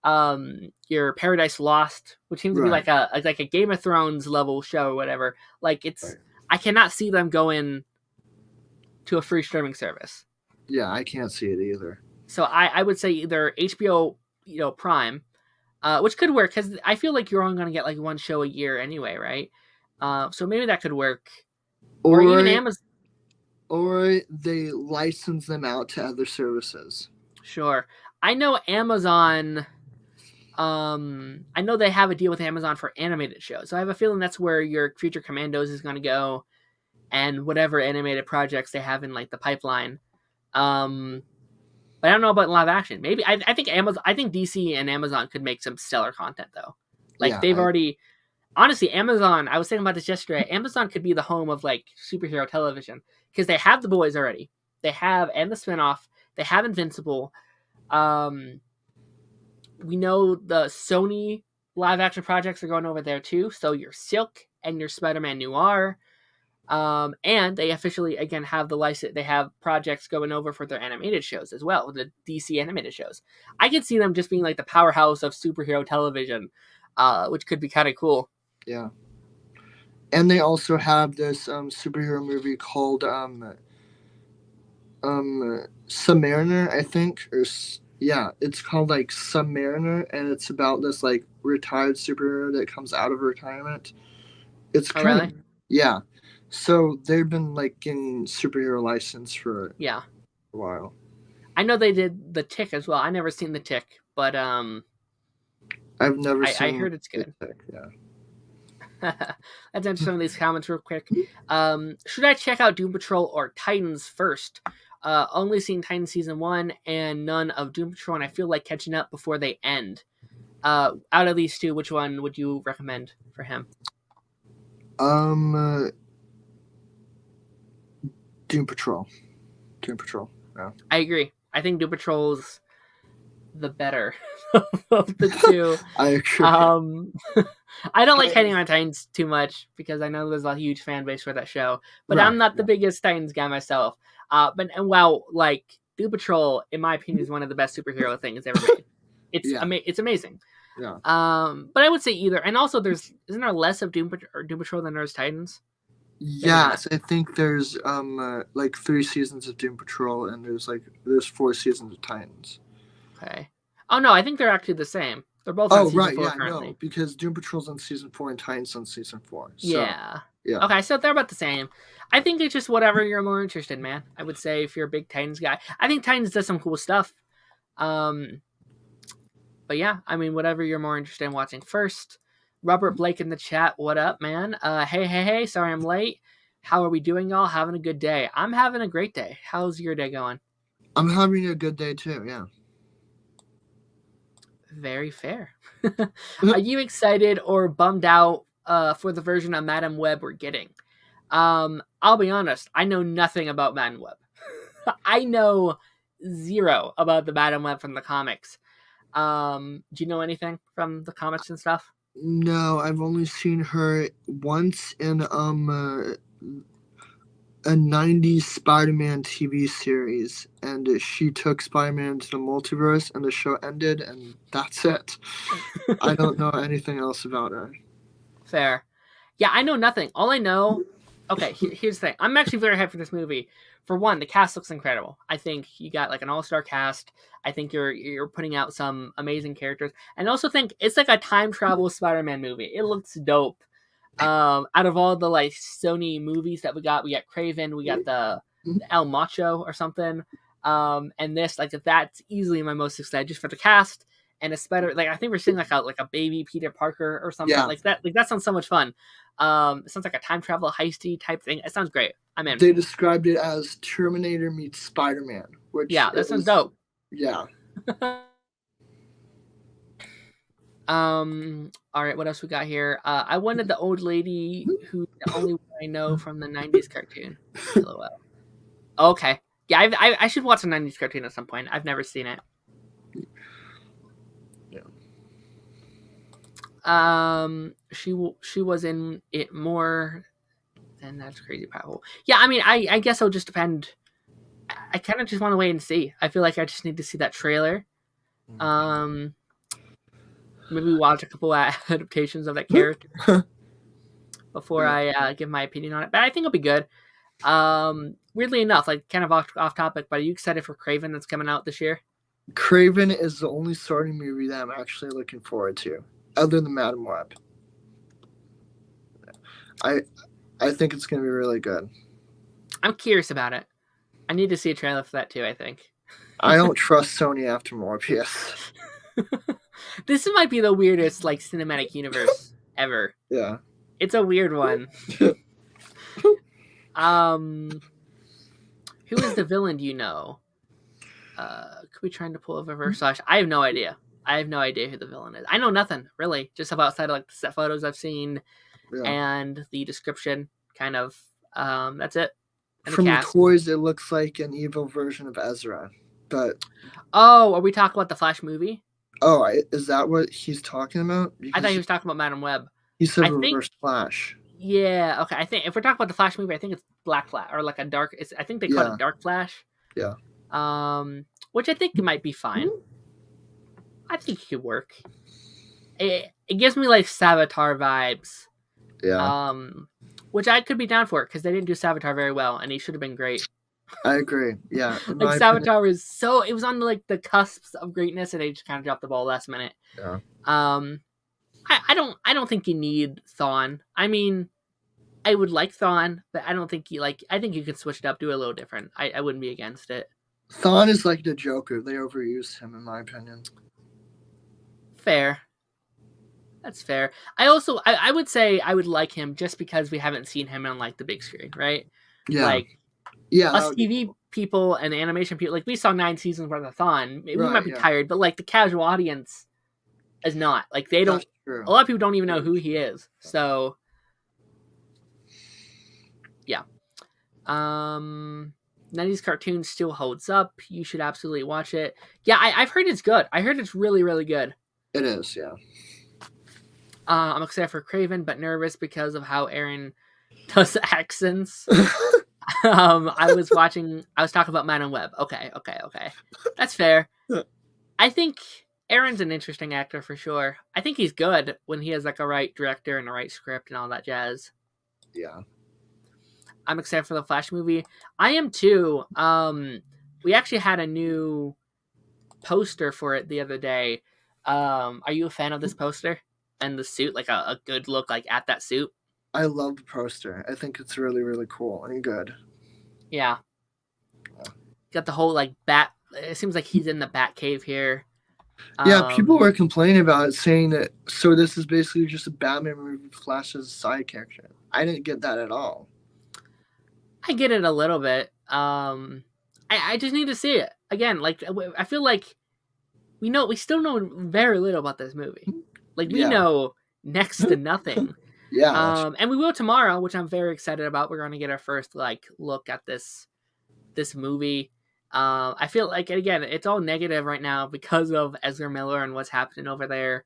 Paradise Lost, which seems to be Right. like a Game of Thrones level show or whatever. Like it's Right. I cannot see them going to a free streaming service. Yeah, I can't see it either. So I would say either HBO, Prime, which could work because I feel like you're only going to get like one show a year anyway, right? So maybe that could work, or even Or Amazon. or they license them out to other services. Sure, I know Amazon. I know they have a deal with Amazon for animated shows, so I have a feeling that's where your Future Commandos is going to go, and whatever animated projects they have in like the pipeline. Um, but I don't know about live action. Maybe I think Amazon. I think DC and Amazon could make some stellar content though. Like Yeah, they've already honestly Amazon. I was thinking about this yesterday. Amazon could be the home of like superhero television because they have The Boys already. They have and the spinoff. They have Invincible. Um, we know the Sony live action projects are going over there too. So your Silk and your Spider-Man Noir. And they officially again have the license. They have projects going over for their animated shows as well, the DC animated shows. I could see them just being like the powerhouse of superhero television, which could be kind of cool. yeah. And they also have this superhero movie called Submariner, I think, yeah, it's called like Submariner, and it's about this like retired superhero that comes out of retirement. It's Oh, kind of really? yeah. So they've been like getting superhero license for Yeah. a while. I know they did the Tick as well. I never seen the Tick, but I've never I seen heard it's the good. Tick. Yeah. Let's enter some of these comments real quick. Should I check out Doom Patrol or Titans first? Only seen Titans season 1 and none of Doom Patrol, and I feel like catching up before they end. Out of these two, which one would you recommend for him? Doom Patrol. Doom Patrol. Yeah. I agree. I think Doom Patrol's the better of the two. I agree. I don't like hating on Titans too much because I know there's a huge fan base for that show, but Right, I'm not the biggest Titans guy myself. But like Doom Patrol, in my opinion, is one of the best superhero things ever made. It's amazing. Yeah. But I would say either, and also isn't there less of Doom Patrol than there is Titans? Yes, I think there's like 3 seasons of Doom Patrol and there's 4 seasons of Titans. Okay. Oh no, I think they're actually the same. They're both on season 4 currently. No, because Doom Patrol's on season 4 and Titans on season 4. So, yeah. Yeah. Okay, so they're about the same. I think it's just whatever you're more interested in, man. I would say if you're a big Titans guy. I think Titans does some cool stuff. But yeah, I mean, whatever you're more interested in watching first. Robert Blake in the chat, what up, man? Hey, sorry I'm late. How are we doing, y'all? Having a good day. I'm having a great day. How's your day going? I'm having a good day too, yeah. Very fair. Are you excited or bummed out for the version of Madam Web we're getting? I'll be honest, I know nothing about Madam Web. I know zero about the Madam Web from the comics. Do you know anything from the comics and stuff? No, I've only seen her once in a 90s Spider-Man TV series, and she took Spider-Man to the multiverse, and the show ended, and that's it. I don't know anything else about her. Fair. Yeah, I know nothing. All I know... Okay, here's the thing. I'm actually very hyped for this movie. For one, the cast looks incredible. I think you got like an all-star cast. I think you're putting out some amazing characters. And I also think it's like a time travel Spider-Man movie. It looks dope. Out of all the like Sony movies that we got Craven, we got the El Macho or something, and this, like, that's easily my most excited just for the cast. And it's better, like, I think we're seeing like a baby Peter Parker or something like that. Like, that sounds so much fun. It sounds like a time travel heisty type thing. It sounds great. I'm in. They described it as Terminator meets Spider-Man, which that sounds dope. Yeah. All right, what else we got here? I wanted the old lady who's the only one I know from the 90s cartoon. LOL. Okay. Yeah, I should watch a 90s cartoon at some point. I've never seen it. Yeah. She was in it more than That's Crazy Powerful. Yeah, I mean, I guess it'll just depend. I kind of just want to wait and see. I feel like I just need to see that trailer. Maybe watch a couple adaptations of that character before I give my opinion on it. But I think it'll be good. Weirdly enough, like kind of off topic, but are you excited for Craven that's coming out this year? Craven is the only Sony movie that I'm actually looking forward to, other than Madam Web. I think it's going to be really good. I'm curious about it. I need to see a trailer for that too, I think. I don't trust Sony after Morbius. This might be the weirdest like cinematic universe ever. Yeah. It's a weird one. Who is the villain, do you know? Could we try to pull up a reverse slash? I have no idea. I have no idea who the villain is. I know nothing, really. Just outside of like the set photos I've seen and the description, kind of. That's it. And from the toys, it looks like an evil version of Ezra. But are we talking about the Flash movie? Oh, is that what he's talking about? Because I thought he was talking about Madam Web. He said Reverse Flash. Yeah, okay. I think if we're talking about the Flash movie, I think it's Black Flash or like a dark. I think they call it Dark Flash. Yeah. Which I think it might be fine. I think it could work. It gives me like Savitar vibes. Yeah. Which I could be down for because they didn't do Savitar very well, and he should have been great. I agree. Yeah. Like Savitar was it was on like the cusps of greatness, and they just kind of dropped the ball last minute. Yeah. I don't think you need Thawne. I mean, I would like Thawne, but I don't think I think you could switch it up, do it a little different. I wouldn't be against it. Thawne is like the Joker. They overused him, in my opinion. Fair. That's fair. I would say I would like him just because we haven't seen him on like the big screen, right? Yeah. Like Yeah. us TV people and animation people, like we saw 9 seasons worth of Thawne. We might be tired, but like the casual audience is not. Like they don't. A lot of people don't even know who he is. So yeah. 90s cartoon still holds up. You should absolutely watch it. Yeah, I've heard it's good. I heard it's really, really good. It is, yeah. I'm excited for Craven, but nervous because of how Aaron does accents. I was talking about Man and Web. Okay. That's fair. I think Aaron's an interesting actor for sure. I think he's good when he has like a right director and a right script and all that jazz. Yeah. I'm excited for the Flash movie. I am too. We actually had a new poster for it the other day. Are you a fan of this poster and the suit? Like a good look like at that suit? I love the poster. I think it's really, really cool and good. Yeah. Got the whole like bat. It seems like he's in the Bat Cave here. Yeah, people were complaining about it, saying that so this is basically just a Batman movie with Flash as a side character. I didn't get that at all. I get it a little bit. I just need to see it again. Like I feel like we still know very little about this movie. Like we know next to nothing. Yeah. And we will tomorrow, which I'm very excited about. We're going to get our first like look at this movie. I feel like again, it's all negative right now because of Ezra Miller and what's happening over there.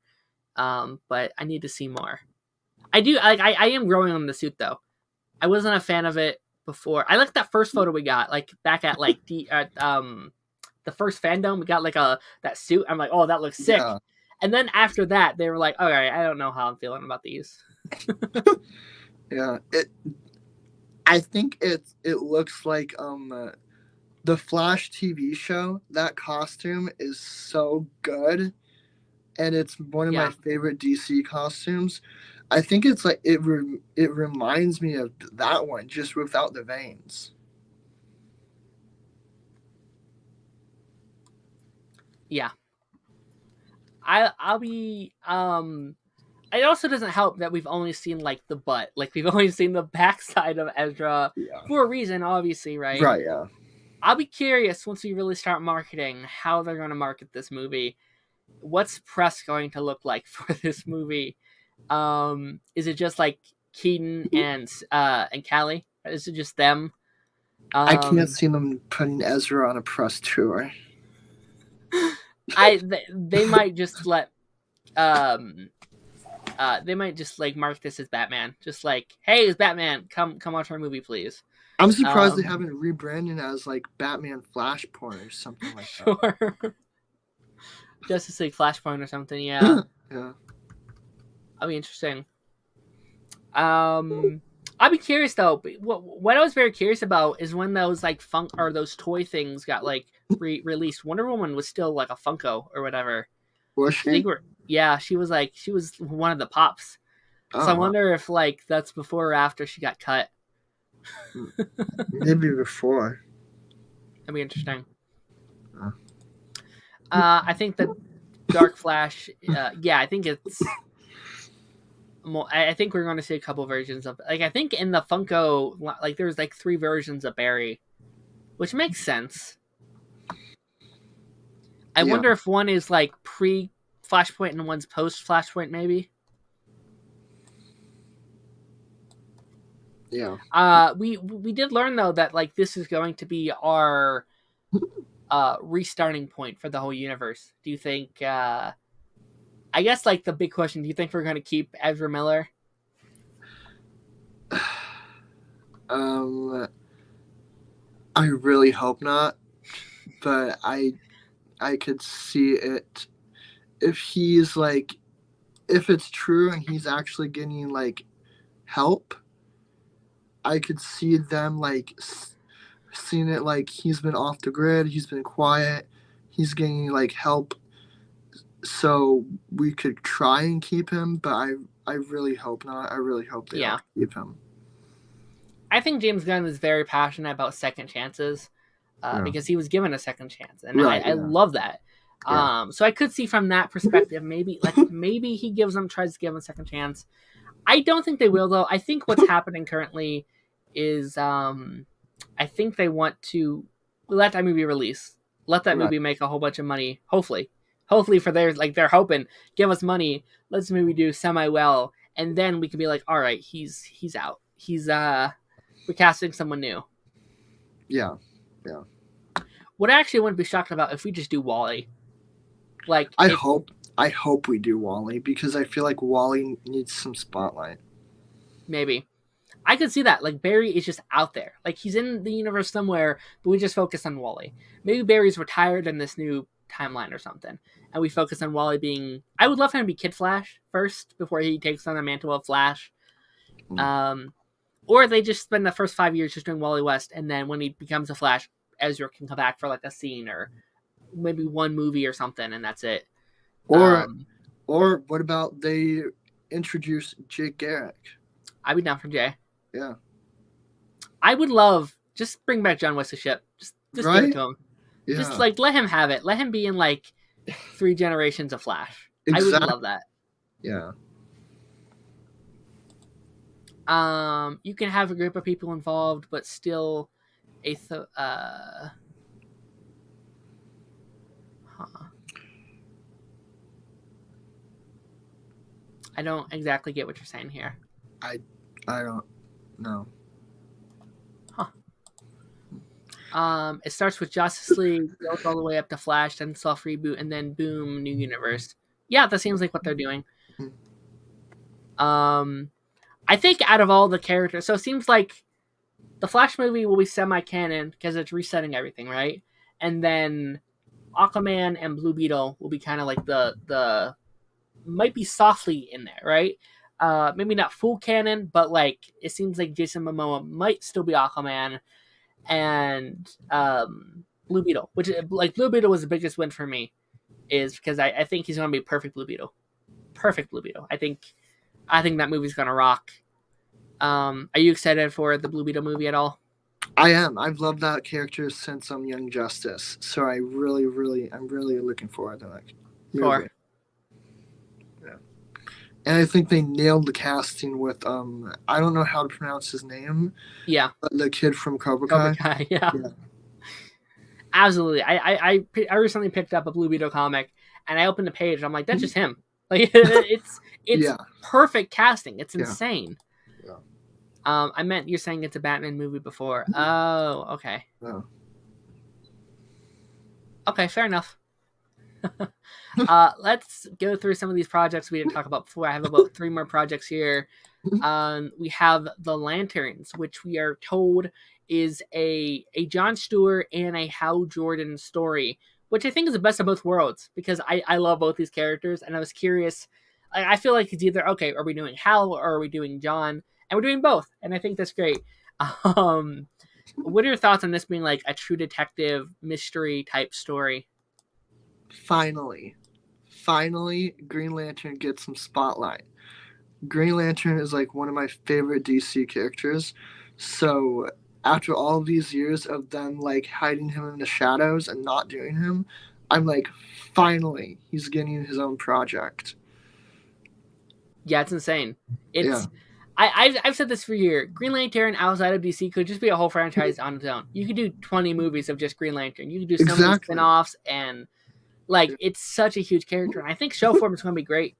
But I need to see more. I do like I am growing on the suit though. I wasn't a fan of it before. I liked that first photo we got, like back at like the first fandom. We got like that suit. I'm like, oh, that looks sick. Yeah. And then after that, they were like, all right, I don't know how I'm feeling about these. Yeah, I think it looks like the Flash TV show. That costume is so good, and it's one of my favorite DC costumes. I think it's like it reminds me of that one, just without the veins. Yeah. I'll be it also doesn't help that we've only seen like the butt. Like we've only seen the backside of Ezra for a reason, obviously, right? Right, yeah. I'll be curious once we really start marketing how they're going to market this movie. What's press going to look like for this movie? Is it just like Keaton and Callie? Is it just them? I can't see them putting Ezra on a press tour. They might just let they might just like mark this as Batman. Just like, hey, it's Batman. Come watch our movie, please. I'm surprised they haven't rebranded as like Batman Flashpoint or something like that. Sure. Justice League Flashpoint or something, yeah. Yeah. That'll be interesting. I'd be curious though. What I was very curious about is when those like those toy things got like released. Wonder Woman was still like a Funko or whatever. Was she? She was one of the pops. Oh. So I wonder if like that's before or after she got cut. Maybe before. That'd be interesting. I think the Dark Flash. I think it's. I think we're going to see a couple versions of like I think in the Funko like there's like 3 versions of Barry, which makes sense. I wonder if one is like pre Flashpoint and one's post Flashpoint, maybe. Yeah. We did learn though that like this is going to be our restarting point for the whole universe. Do you think? I guess like the big question: do you think we're going to keep Ezra Miller? I really hope not, but I could see it if he's like, if it's true and he's actually getting like help. I could see them like seeing it like he's been off the grid, he's been quiet, he's getting like help. So we could try and keep him, but I really hope not. I really hope they don't keep him. I think James Gunn is very passionate about second chances. Yeah. because he was given a second chance, and Right. I Yeah. love that. Yeah. So I could see from that perspective, maybe maybe he tries to give him a second chance. I don't think they will, though. I think what's happening currently is I think they want to let that movie release, let that Right. movie make a whole bunch of money. Hopefully for theirs, like they're hoping, give us money, let this movie do semi well, and then we can be like, all right, he's out. We're casting someone new. Yeah. Yeah. What I actually wouldn't be shocked about if we just do Wally. Like I hope we do Wally because I feel like Wally needs some spotlight. maybe. I could see that. Like Barry is just out there. Like he's in the universe somewhere, but we just focus on Wally. Maybe Barry's retired in this new timeline or something, and we focus on Wally being. I would love him to be Kid Flash first before he takes on the mantle of Flash. Or they just spend the first 5 years just doing Wally West, and then when he becomes a Flash, Ezra can come back for like a scene or maybe one movie or something, and that's it. Or what about they introduce Jake Garrick? I'd be down for Jay. Yeah. I would love just bring back John Wesley Shipp. Just right? give it to him. Yeah. Just like let him have it. Let him be in like 3 generations of Flash. Exactly. I would love that. Yeah. You can have a group of people involved, but still I don't exactly get what you're saying here. I don't know. It starts with Justice League, goes all the way up to Flash, then soft reboot, and then boom, new universe. Yeah, that seems like what they're doing. I think out of all the characters, so it seems like the Flash movie will be semi-canon because it's resetting everything, right? And then Aquaman and Blue Beetle will be kind of like the might be softly in there, right? Maybe not full canon, but like it seems like Jason Momoa might still be Aquaman, and Blue Beetle, which like Blue Beetle was the biggest win for me, is because I think he's gonna be perfect Blue Beetle. I think that movie's gonna rock. Are you excited for the Blue Beetle movie at all? I am. I've loved that character since Young Justice, so I'm really looking forward to that movie. Yeah, and I think they nailed the casting with I don't know how to pronounce his name. Yeah, but the kid from Cobra Kai. Yeah. Absolutely. I recently picked up a Blue Beetle comic, and I opened the page, and I'm like, that's just him. Like it's perfect casting. It's insane. Yeah. I meant you're saying it's a Batman movie before. Oh, okay. Yeah. Okay, fair enough. Let's go through some of these projects we didn't talk about before. I have about 3 more projects here. We have the Lanterns, which we are told is a Jon Stewart and a Hal Jordan story, which I think is the best of both worlds because I love both these characters, and I was curious. I feel like it's either, okay, are we doing Hal or are we doing Jon? And we're doing both, and I think that's great. What are your thoughts on this being like a true detective mystery type story? Finally, Green Lantern gets some spotlight. Green Lantern is like one of my favorite DC characters. So after all these years of them like hiding him in the shadows and not doing him, I'm like, finally, he's getting his own project. Yeah, it's insane. I've said this for years. Green Lantern outside of DC could just be a whole franchise on its own. You could do 20 movies of just Green Lantern. You could do so many spin-offs, and like it's such a huge character. And I think show form is going to be great.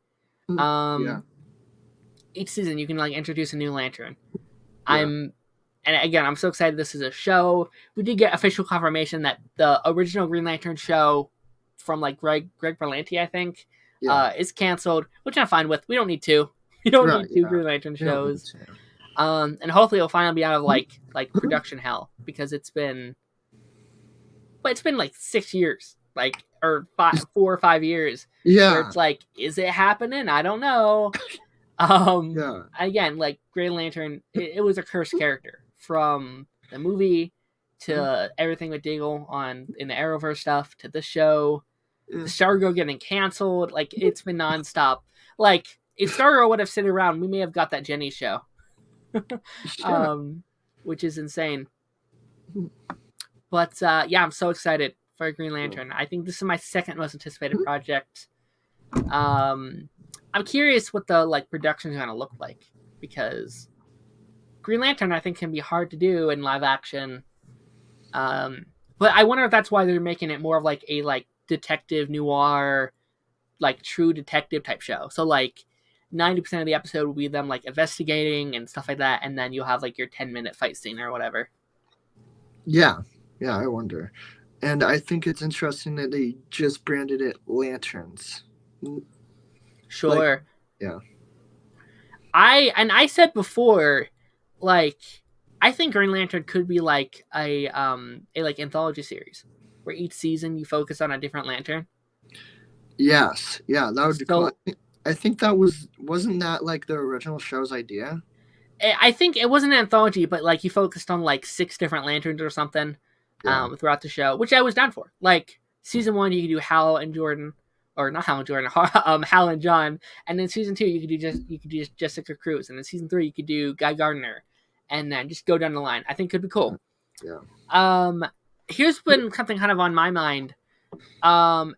Each season you can like introduce a new Lantern. And again, I'm so excited this is a show. We did get official confirmation that the original Green Lantern show from like Greg Berlanti, I think, is canceled, which I'm fine with. We don't need two. We don't need 2 Green Lantern shows. And hopefully it'll finally be out of like production hell, because it's been like 6 years, like, or 4 or 5 years. Yeah. Where it's like, is it happening? I don't know. Again, like Green Lantern, it was a cursed character from the movie to everything with Diggle in the Arrowverse stuff to the show, the Stargirl getting canceled. Like it's been nonstop. Like if Stargirl would have stayed around, we may have got that Jenny show, which is insane. But yeah, I'm so excited for Green Lantern. I think this is my second most anticipated project. I'm curious what the like production is gonna look like, because Green Lantern I think can be hard to do in live action. Um, but I wonder if that's why they're making it more of like a like detective noir, like true detective type show. So like 90% of the episode will be them like investigating and stuff like that, and then you'll have like your 10-minute fight scene or whatever. Yeah, yeah, I wonder. And I think it's interesting that they just branded it Lanterns. Like, Sure. yeah. I said before, like I think Green Lantern could be like a like anthology series where each season you focus on a different lantern. Yes, yeah, that would be cool. So I think wasn't that like the original show's idea? I think it wasn't an anthology, but like you focused on like 6 different lanterns or something Yeah. throughout the show, which I was down for. Like season 1, you could do Hal and Jordan, or not Hal and Jordan, Hal and John, and then season 2 you could do Jessica Cruz, and then season 3 you could do Guy Gardner, and then just go down the line. I think could be cool. Yeah. Here's been something kind of on my mind. Um,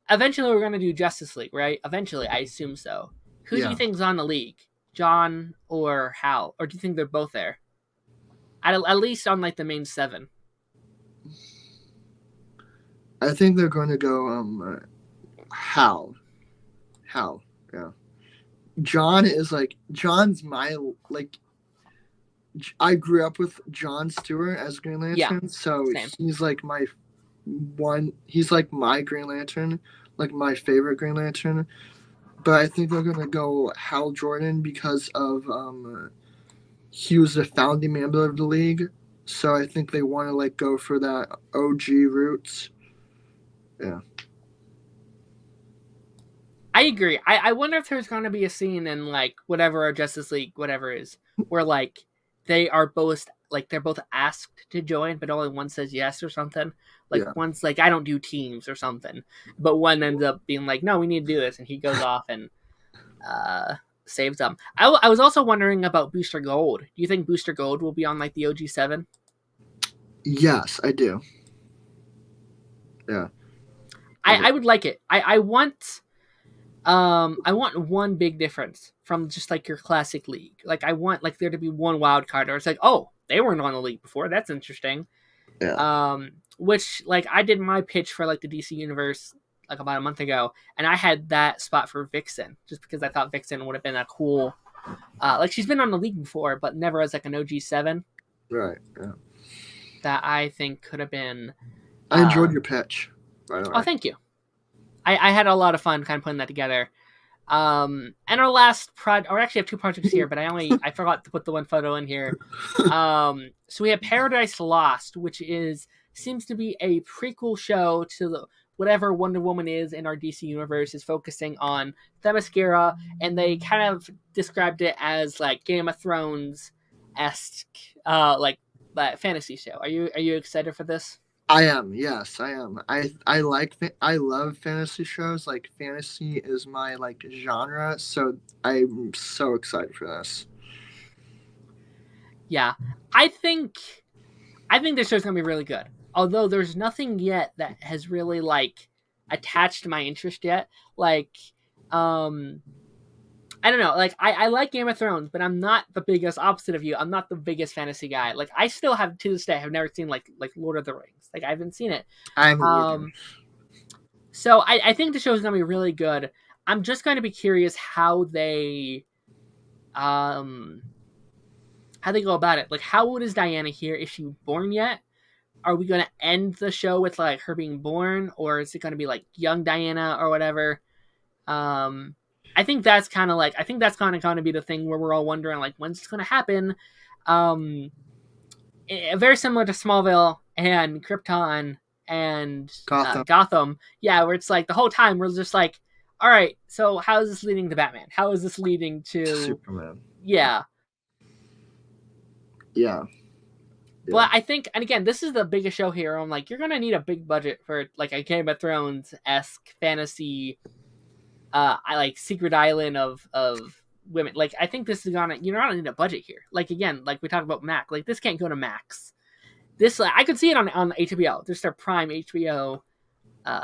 Eventually we're gonna do Justice League, right? Eventually, I assume so. Who do Yeah. you think's on the league? John or Hal? Or do you think they're both there? At least on like the main 7. I think they're going to go Hal. Hal. Yeah. John is like John's my like I grew up with John Stewart as Green Lantern, Yeah, so same. he's like my he's like my Green Lantern, like my favorite Green Lantern. But I think they're gonna go Hal Jordan because of he was a founding member of the league, so I think they want to like go for that OG roots. Yeah. I agree. I wonder if there's going to be a scene in like whatever Justice League, whatever is, where like they are both like they're both asked to join, but only one says yes or something. Like Yeah. one's like I don't do teams or something, but one ends up being like no, we need to do this, and he goes off and saves them. I was also wondering about Booster Gold. Do you think Booster Gold will be on like the OG7? Yes, I do. Yeah. I would like it. I want one big difference from just like your classic league. Like I want like there to be one wild card or it's like, oh, they weren't on the league before. That's interesting. Yeah. Which like I did my pitch for like the DC universe like about a month ago, and I had that spot for Vixen just because I thought Vixen would have been a cool like she's been on the league before, but never as like an OG7. Right. Yeah. That I think could have been I enjoyed your pitch. By the way. Oh, thank you. I had a lot of fun kind of putting that together. And our last project, or actually I have 2 projects here, but I forgot to put the one photo in here. So we have Paradise Lost, which seems to be a prequel show to whatever Wonder Woman is in our DC universe, is focusing on Themyscira, and they kind of described it as like Game of Thrones-esque, like fantasy show. Are you excited for this? I am. Yes, I am. I love fantasy shows. Like fantasy is my like genre, so I'm so excited for this. Yeah, I think this show's gonna be really good. Although there's nothing yet that has really like attached my interest yet. Like, I don't know. Like, I like Game of Thrones, but I'm not the biggest opposite of you. I'm not the biggest fantasy guy. Like, I still have to this day have never seen like Lord of the Rings. Like, I haven't seen it. I haven't So I think the show is gonna be really good. I'm just going to be curious how they go about it. Like, how old is Diana here? Is she born yet? Are we going to end the show with like her being born, or is it going to be like young Diana or whatever? I think that's kind of going to be the thing where we're all wondering like when's it's going to happen. Very similar to Smallville and Krypton and Gotham. Yeah, where it's like the whole time we're just like, all right, so how is this leading to Batman? How is this leading to Superman? Yeah. Yeah. But I think, and again, this is the biggest show here. I'm like, you're gonna need a big budget for like a Game of Thrones-esque fantasy, I like Secret Island of women. Like, I think this is you're not gonna need a budget here. Like again, like we talked about Mac. Like this can't go to Max, this I could see it on HBO. There's their Prime HBO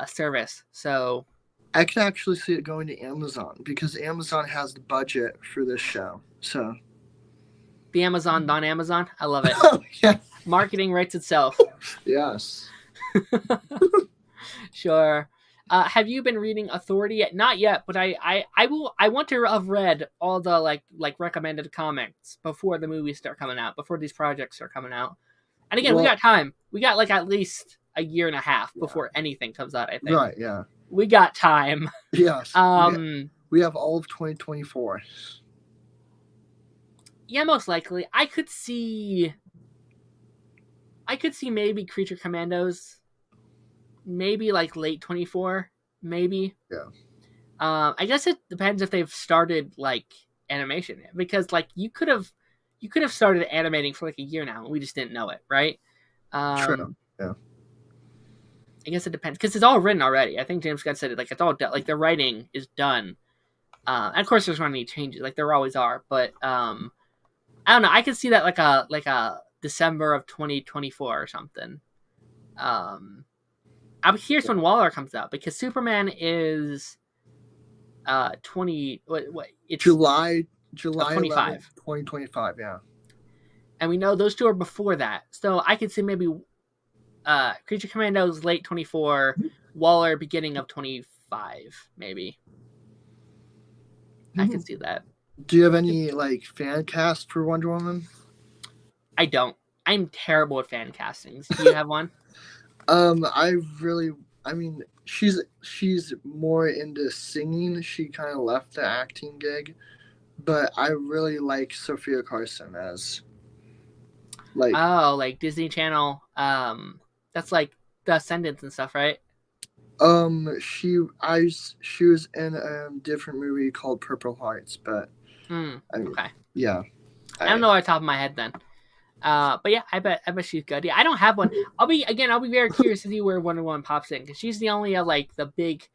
service. So I can actually see it going to Amazon because Amazon has the budget for this show. So the Amazon non Amazon, I love it. yeah, Marketing writes itself. yes. Sure. Have you been reading Authority yet? Not yet, but I will. I want to have read all the like recommended comics before the movies start coming out, before these projects start coming out. And again, we Well, got time. We got like at least a year and a half yeah. before anything comes out. I think. Right. Yeah. We got time. Yes. We have all of 2024. Yeah, most likely. I could see maybe Creature Commandos, maybe like late 24, maybe. Yeah. I guess it depends if they've started like animation, because like you could have started animating for like a year now and we just didn't know it, right? True. Yeah. I guess it depends because it's all written already. I think James Gunn said it, like it's all done, like the writing is done. And of course, there's not any changes, like there always are, but I don't know. I could see that like a December of 2024 or something. I'm curious when Waller comes out because Superman is 20 what it's July 25, 2025. Yeah. and we know those two are before that, so I could see maybe Creature Commandos late 24, Waller beginning of 25, maybe. I could see that. Do you have any like fan cast for Wonder Woman? I don't. I'm terrible at fan castings. Do you have one? I mean, she's more into singing. She kind of left the acting gig, but I really like Sophia Carson as like like Disney Channel. That's like the Ascendants and stuff, right? she was in a different movie called Purple Hearts, but Okay. Yeah. I don't know off the top of my head then. But yeah, I bet she's good. Yeah, I don't have one. I'll be very curious to see where Wonder Woman pops in because she's the only like the big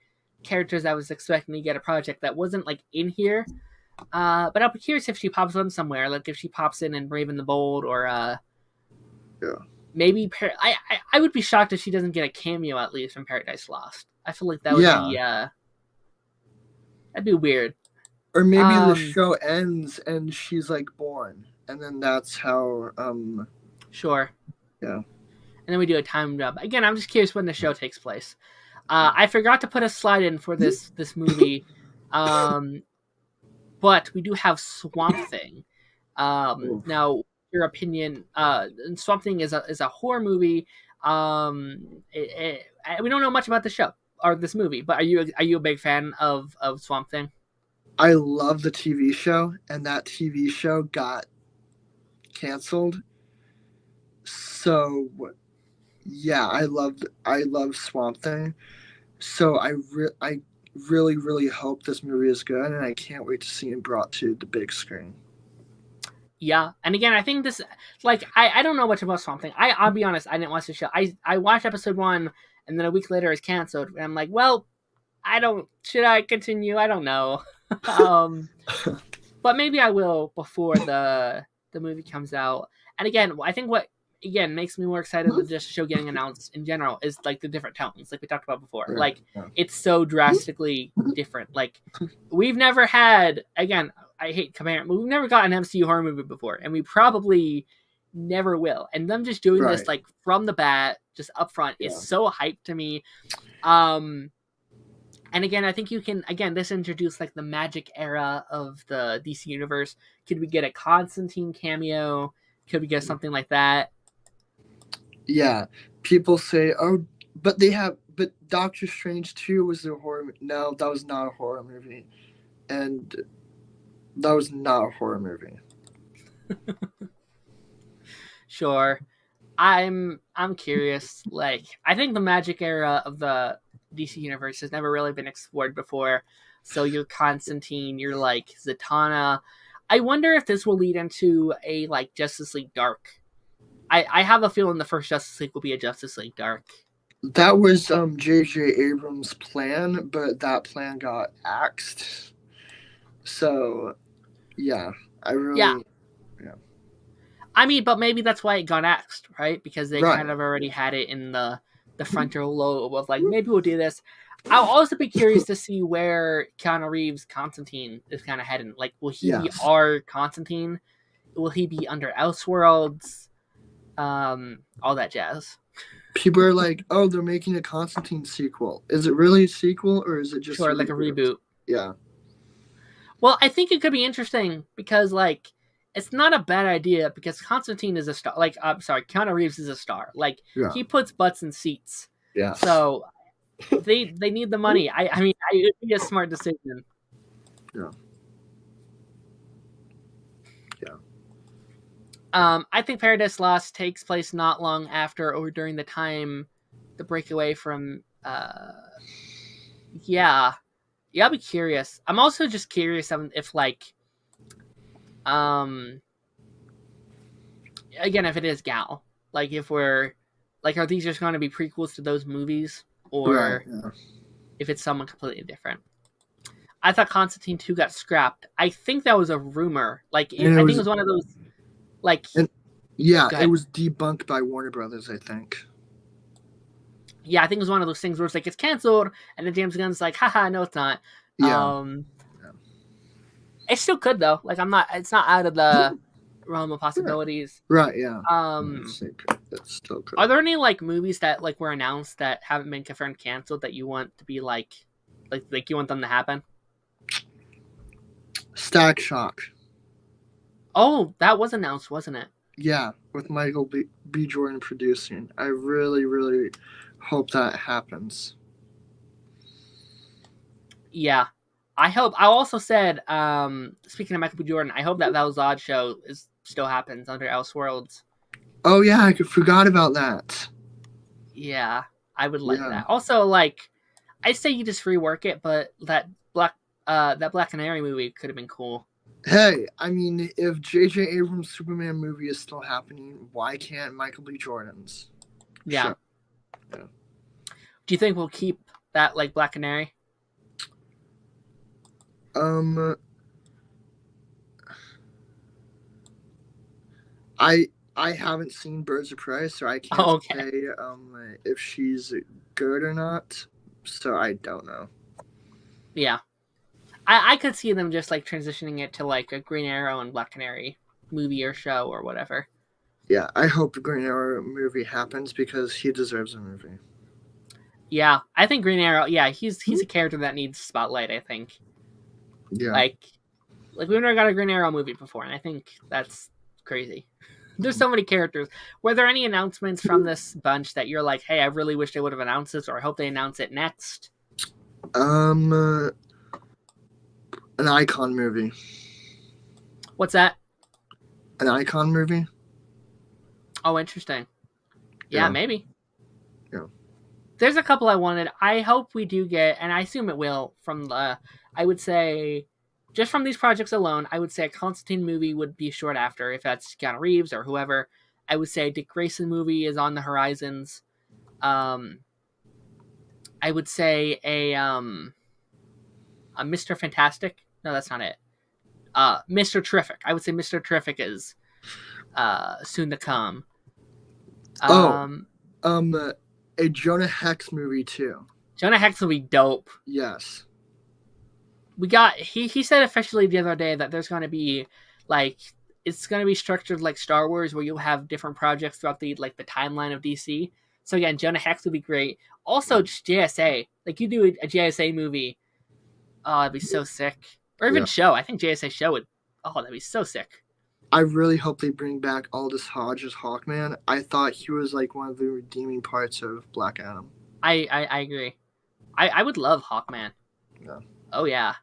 characters I was expecting to get a project that wasn't like in here. But I'll be curious if she pops in somewhere, like if she pops in Brave and the Bold or maybe I would be shocked if she doesn't get a cameo at least from Paradise Lost. I feel like that would be that'd be weird. Or maybe the show ends and she's like born, and then that's how. Sure. Yeah. And then we do a time jump. Again, I'm just curious when the show takes place. I forgot to put a slide in for this movie, but we do have Swamp Thing. Now, your opinion? Swamp Thing is a horror movie. We don't know much about the show or this movie, but are you a big fan of Swamp Thing? I love the TV show, and that TV show got canceled. So, yeah, I love Swamp Thing. So I really hope this movie is good, and I can't wait to see it brought to the big screen. Yeah, and again, I think this like I don't know much about Swamp Thing. I'll be honest, I didn't watch the show. I watched episode 1, and then a week later it's canceled, and I'm like, well, should I continue? I don't know. But maybe I will before the movie comes out. And again, I think what makes me more excited than just the show getting announced in general is like the different tones, like we talked about before. Yeah, like yeah. It's so drastically different. Like we've never had, again, I hate comparing, but we've never got an MCU horror movie before, and we probably never will. And them just doing this like from the bat, just up front, is so hyped to me. And again, I think you can, this introduce like the magic era of the DC universe. Could we get a Constantine cameo? Could we get something like that? Yeah. People say, oh, but Doctor Strange 2 was the horror. No, that was not a horror movie. And that was not a horror movie. Sure. I'm curious. Like, I think the magic era of the DC universe has never really been explored before. So you're Constantine, you're like Zatanna. I wonder if this will lead into a like Justice League Dark. I have a feeling the first Justice League will be a Justice League Dark. That was J.J. Abrams' plan, but that plan got axed. So, yeah, I mean, but maybe that's why it got axed, right? Because they Right. kind of already had it in the frontal lobe of like, maybe we'll do this. I'll also be curious to see where Keanu Reeves' Constantine is kind of heading. Like, will he be Yes. our Constantine? Will he be under Elseworlds? All that jazz. People are like, oh, they're making a Constantine sequel. Is it really a sequel or is it just Sure, like a reboot. Yeah. Well, I think it could be interesting because, like, it's not a bad idea because Constantine is a star. Like, I'm sorry, Keanu Reeves is a star. Like, Yeah. he puts butts in seats. Yeah. So they need the money. I mean, it would be a smart decision. Yeah. Yeah. I think Paradise Lost takes place not long after or during the time the breakaway from. Yeah, I'll be curious. I'm also just curious if like, again, if it is Gal, like if we're like, are these just going to be prequels to those movies, or Right. Yeah. if it's someone completely different? I thought Constantine 2 got scrapped. I think that was a rumor. Like, I think it was one of those, like... Yeah, it was debunked by Warner Brothers, I think. Yeah, I think it was one of those things where it's like, it's canceled, and then James Gunn's like, haha, no, it's not. Yeah. It still could, though. Like, it's not out of the realm of possibilities. Right, yeah. It still could. Are there any, like, movies that, like, were announced that haven't been confirmed canceled that you want to be, like you want them to happen? Static Shock. Oh, that was announced, wasn't it? Yeah, with Michael B. Jordan producing. I really, really hope that happens. Yeah. I hope. I also said, speaking of Michael B. Jordan, I hope that Odd show still happens under Elseworlds. Oh, yeah, I forgot about that. Yeah, I would like that. Also, like, I'd say you just rework it, but that Black Canary movie could have been cool. Hey, I mean, if J.J. Abrams' Superman movie is still happening, why can't Michael B. Jordan's? Yeah. Sure. Yeah. Do you think we'll keep that, like, Black Canary? I haven't seen Birds of Prey, so I can't say if she's good or not. So I don't know. Yeah. I could see them just like transitioning it to like a Green Arrow and Black Canary movie or show or whatever. Yeah, I hope the Green Arrow movie happens because he deserves a movie. Yeah, I think Green Arrow. Yeah, he's a character that needs spotlight. I think. Yeah. Like we've never got a Green Arrow movie before, and I think that's crazy. There's so many characters. Were there any announcements from this bunch that you're like, hey, I really wish they would have announced this, or I hope they announce it next? An Icon movie. What's that? An Icon movie. Oh, interesting. Yeah, maybe. Yeah. There's a couple I wanted. I hope we do get, and I assume it will, from the, I would say, just from these projects alone, I would say a Constantine movie would be short after, if that's Keanu Reeves or whoever. I would say a Dick Grayson movie is on the horizons. I would say a Mr. Fantastic. No, that's not it. Mr. Terrific. I would say Mr. Terrific is soon to come. A Jonah Hex movie too. Jonah Hex will be dope. Yes. We got he said officially the other day that there's going to be like it's going to be structured like Star Wars where you'll have different projects throughout the like the timeline of DC. So again, Jonah Hex would be great. Also, just JSA. Like you do a JSA movie. Oh, that'd be so sick. Or even show. I think JSA show would. Oh, that'd be so sick. I really hope they bring back Aldous Hodge as Hawkman. I thought he was like one of the redeeming parts of Black Adam. I agree. I would love Hawkman. Yeah. Oh yeah.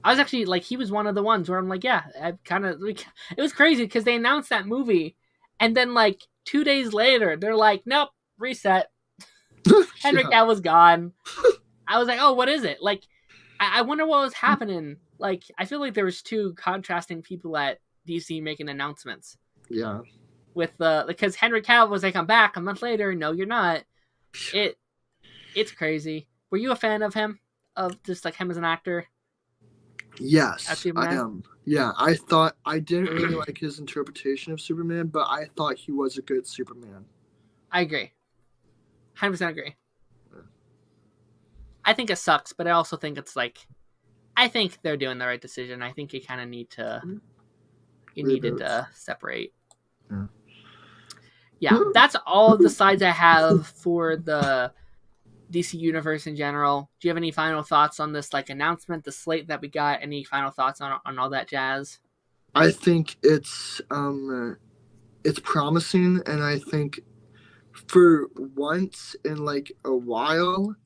I was actually like he was one of the ones where I'm like, yeah, I kind of like it was crazy because they announced that movie, and then like 2 days later they're like, nope, reset. Henry Cavill's gone. I was like, oh, what is it? Like, I wonder what was happening. Like, I feel like there was two contrasting people at DC making announcements. Yeah. With because Henry Cavill was like, I'm back a month later. No, you're not. It's crazy. Were you a fan of him? Of just like him as an actor? as Yes, I Superman? am. Yeah, I didn't really like his interpretation of Superman, but I thought he was a good Superman. I agree. 100% agree. I think it sucks, but I also think it's like I think they're doing the right decision. I think you kind of needed Reboot. to separate. Yeah. Yeah, that's all the sides I have for the DC universe in general. Do you have any final thoughts on this like announcement, the slate that we got? Any final thoughts on all that jazz? I think it's promising, and I think for once in like a while,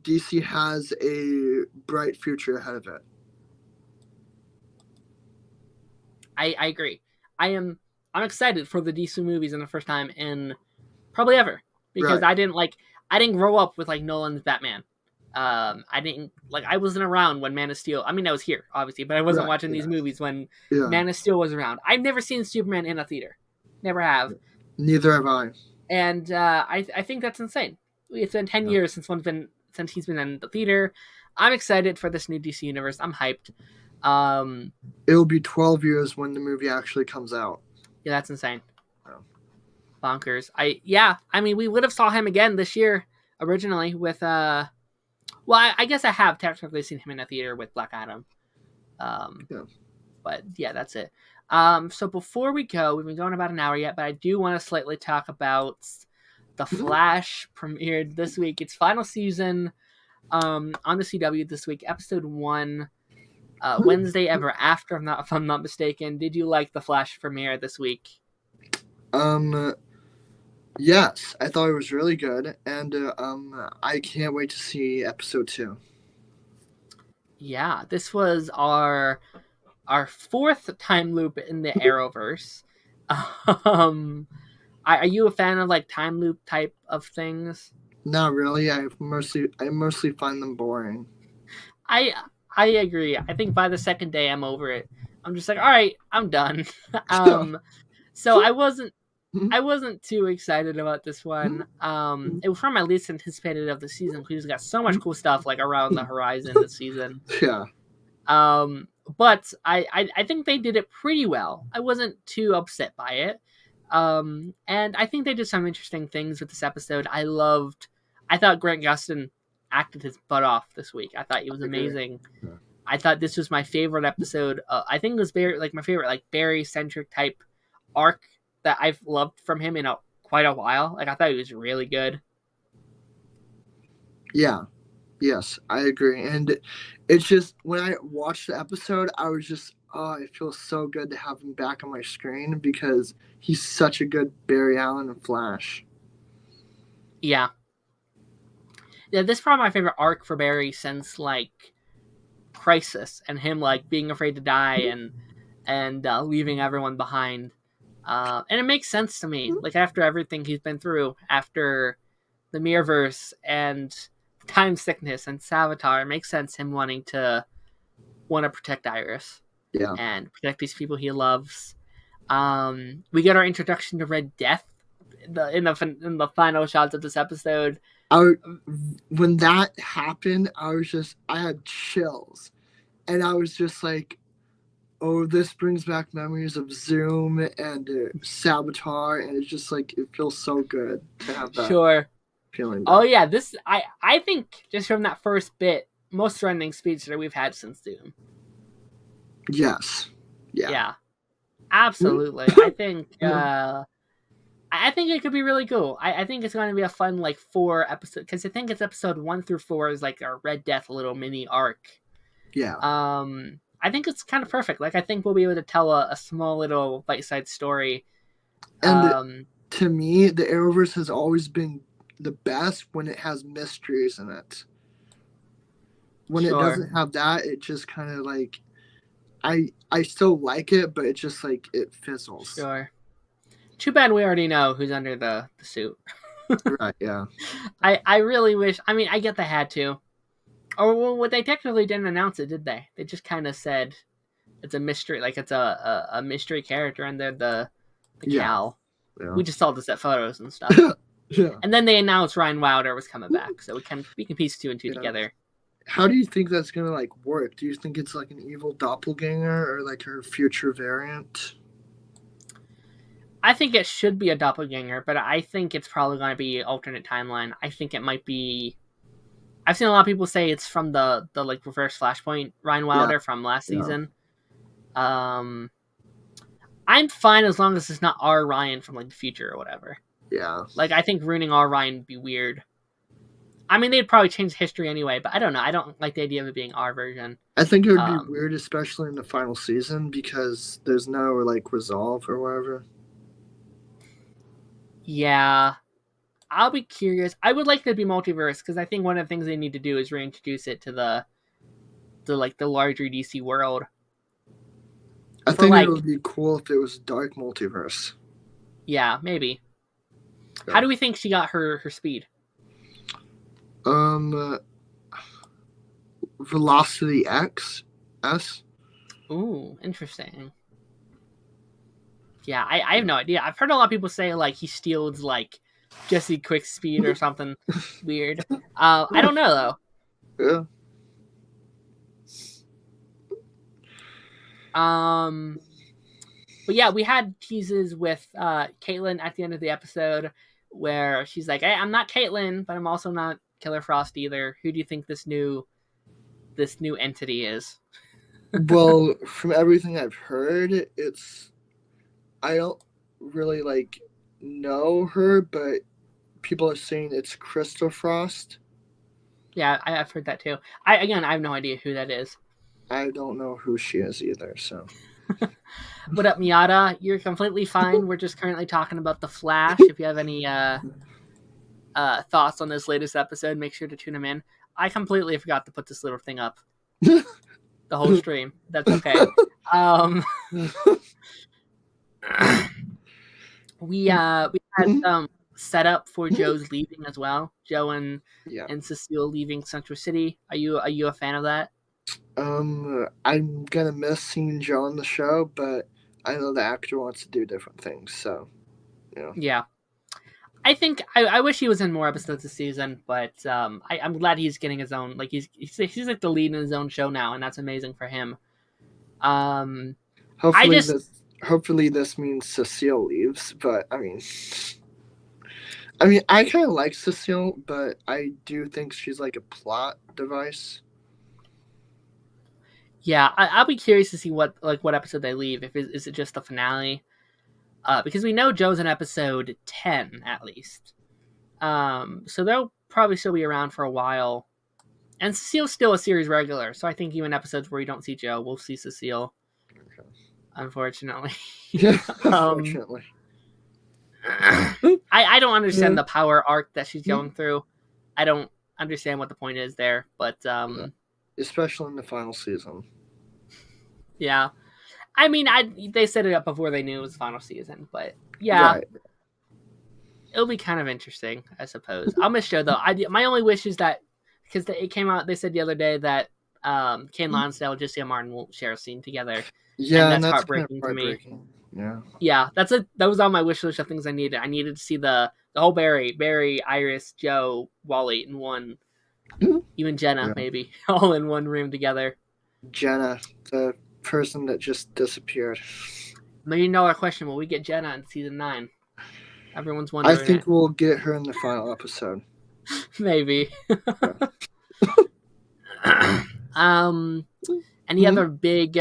DC has a bright future ahead of it. I agree. I'm excited for the DC movies in the first time in probably ever because Right. I didn't grow up with like Nolan's Batman. I didn't like I wasn't around when Man of Steel. I mean, I was here obviously, but I wasn't Right. watching these Yeah. movies when Yeah. Man of Steel was around. I've never seen Superman in a theater, never have, Neither have I. and I think that's insane. It's been 10 years since he's been in the theater. I'm excited for this new DC universe. I'm hyped. Um, It'll be 12 years when the movie actually comes out. yeah, that's insane. Oh. Bonkers. I mean, we would have saw him again this year originally with well, I guess I have technically seen him in a theater with Black Adam. Yeah. But yeah, that's it. So before we go, we've been going about an hour yet, but I do want to slightly talk about the Flash premiered this week. Its final season on the CW this week, episode 1, Wednesday Ever After, if I'm not mistaken. Did you like the Flash premiere this week? Yes, I thought it was really good, and I can't wait to see episode 2. Yeah, this was our fourth time loop in the Arrowverse. Are you a fan of like time loop type of things? Not really. I mostly find them boring. I I agree. I think by the second day I'm over it. I'm just like, all right, I'm done. So I wasn't too excited about this one. It was from my least anticipated of the season. He's got so much cool stuff like around the horizon this season. Yeah. But I think they did it pretty well. I wasn't too upset by it. And I think they did some interesting things with this episode. I thought Grant Gustin acted his butt off this week. I thought he was amazing. Yeah. I thought this was my favorite episode. I think it was my favorite like Barry centric type arc that I've loved from him in quite a while. Like I thought he was really good. Yeah. Yes, I agree. And it's just when I watched the episode, I was just, oh, it feels so good to have him back on my screen because he's such a good Barry Allen and Flash. Yeah. Yeah, this is probably my favorite arc for Barry since like Crisis and him like being afraid to die and leaving everyone behind. And it makes sense to me. Like after everything he's been through, after the Mirrorverse and time sickness and Savitar, it makes sense him wanting to protect Iris. Yeah. And protect these people he loves. We get our introduction to Red Death in the final shots of this episode. When that happened, I had chills, and I was just like, "Oh, this brings back memories of Zoom and Saboteur," and it's just like it feels so good to have that feeling. Oh yeah, this I think just from that first bit, most threatening speech that we've had since Doom. Yes. Yeah. Absolutely. I think it could be really cool. I think it's going to be a fun like 4 episode because I think it's episode 1 through 4 is like a Red Death little mini arc. Yeah. I think it's kind of perfect. Like I think we'll be able to tell a small little bite-sized story. And to me, the Arrowverse has always been the best when it has mysteries in it. When it doesn't have that, it just kind of like I still like it, but it just like it fizzles. Sure. Too bad we already know who's under the suit. Right, yeah. I really wish. I mean, I get they had to. Or well, what they technically didn't announce it, did they? They just kind of said it's a mystery, like it's a mystery character, and they're the Cal. Yeah. We just saw the set photos and stuff. Yeah. And then they announced Ryan Wilder was coming back, so we can piece 2 and 2 together. how do you think that's gonna like work? Do you think it's like an evil doppelganger or like her future variant? I think it should be a doppelganger, but I think it's probably going to be alternate timeline. I think it might be. I've seen a lot of people say it's from the like reverse Flashpoint Ryan Yeah, Wilder from last yeah, season. Um, I'm fine as long as it's not R Ryan from like the future or whatever. yeah. Like I think ruining R Ryan would be weird. I mean, they'd probably change history anyway, but I don't know. I don't like the idea of it being our version. I think it would be Um, weird, especially in the final season, because there's no like resolve or whatever. yeah, I'll be curious. I would like it to be multiverse because I think one of the things they need to do is reintroduce it to the like the larger DC world. I For think it like, would be cool if it was dark multiverse. yeah, maybe. Yeah. How do we think she got her speed? Um, Velocity X S. Ooh, interesting. Yeah, I have no idea. I've heard a lot of people say like he steals like Jesse Quick speed or something weird. I don't know Yeah. though. But yeah, we had teases with Caitlin at the end of the episode where she's like, "Hey, I'm not Caitlin, but I'm also not Killer Frost either. Who do you think this new entity is?" Well, from everything I've heard, it's I don't really like know her, but people are saying it's Crystal Frost. Yeah, I've heard that too. I have no idea who that is. I don't know who she is either. So What up, Miata? You're completely fine. We're just currently talking about the Flash. If you have any thoughts on this latest episode, make sure to tune them in. I completely forgot to put this little thing up the whole stream. That's okay. We had some setup for Joe's leaving as well. Joe yeah. and Cecile leaving Central City. Are you a fan of that? I'm gonna miss seeing Joe on the show, but I know the actor wants to do different things. So Yeah. I think I wish he was in more episodes this season, but I'm glad he's getting his own. Like he's like the lead in his own show now, and that's amazing for him. I just hopefully this means Cecile leaves, but I mean I kind of like Cecile, but I do think she's like a plot device. yeah, I'll be curious to see what episode they leave. If is it just the finale? Because we know Joe's in episode 10 at least. So they'll probably still be around for a while. And Cecile's still a series regular, so I think even episodes where we don't see Joe, we'll see Cecile. Okay. Unfortunately. Yeah, unfortunately. I don't understand the power arc that she's going through. I don't understand what the point is there, but especially in the final season. Yeah. I mean, they set it up before they knew it was the final season, but yeah. Right. It'll be kind of interesting, I suppose. I'll miss Joe though. My only wish is that because it came out, they said the other day that Kane Lonsdale and Jessica Martin will share a scene together. Yeah, and that's heartbreaking kind of to me. Yeah. Yeah, that was on my wish list of things I needed. I needed to see the whole Barry, Iris, Joe, Wally in one. Even Jenna, maybe all in one room together. Jenna, the person that just disappeared. $1 million question: will we get Jenna in season 9? Everyone's wondering. I think we'll get her in the final episode. Maybe. Any other big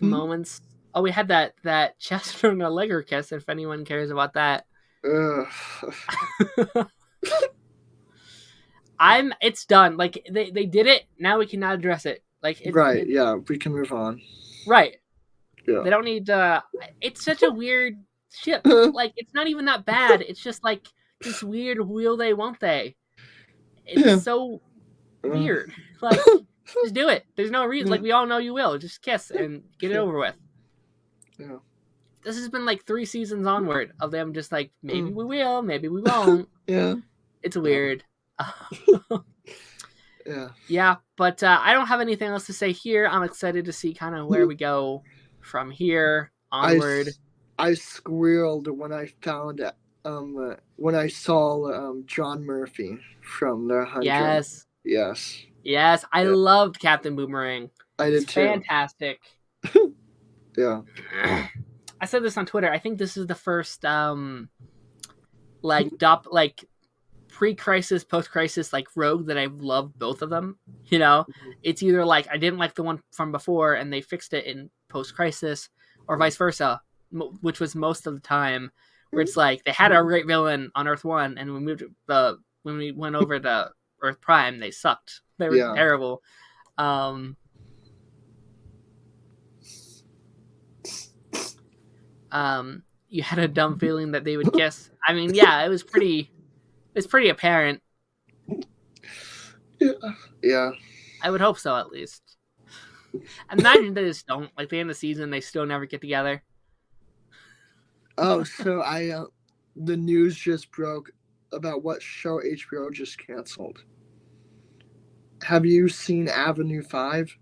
moments? Oh, we had that Chester and Allegra kiss. If anyone cares about that. It's done. Like they did it. Now we cannot address it. Like yeah, we can move on. Right. Yeah. They don't need. It's such a weird ship. Like it's not even that bad. It's just like this weird will they won't they. It's so weird. Like just do it. There's no reason. Like we all know you will. Just kiss and get it over with. Yeah. This has been like 3 seasons onward of them just like maybe we will, maybe we won't. Yeah. It's weird. Yeah. Yeah, but I don't have anything else to say here. I'm excited to see kind of where we go from here onward. I squealed when I found when I saw John Murphy from The 100. Yes. Yes. Yes, I Yeah. loved Captain Boomerang. I It's did too. fantastic. Yeah. I said this on Twitter. I think this is the first like pre-crisis, post-crisis like Rogue that I've loved both of them. You know, it's either like I didn't like the one from before and they fixed it in post-crisis, or vice versa, which was most of the time, where it's like they had a great villain on Earth One, and when we went over to Earth Prime, they sucked. They were Yeah. terrible. Um, you had a dumb feeling that they would guess. I mean, yeah, it was pretty. It's pretty apparent. Yeah. Yeah. I would hope so, at least. Imagine they just don't. Like the end of the season, they still never get together. Oh, so the news just broke about what show HBO just canceled. Have you seen Avenue 5?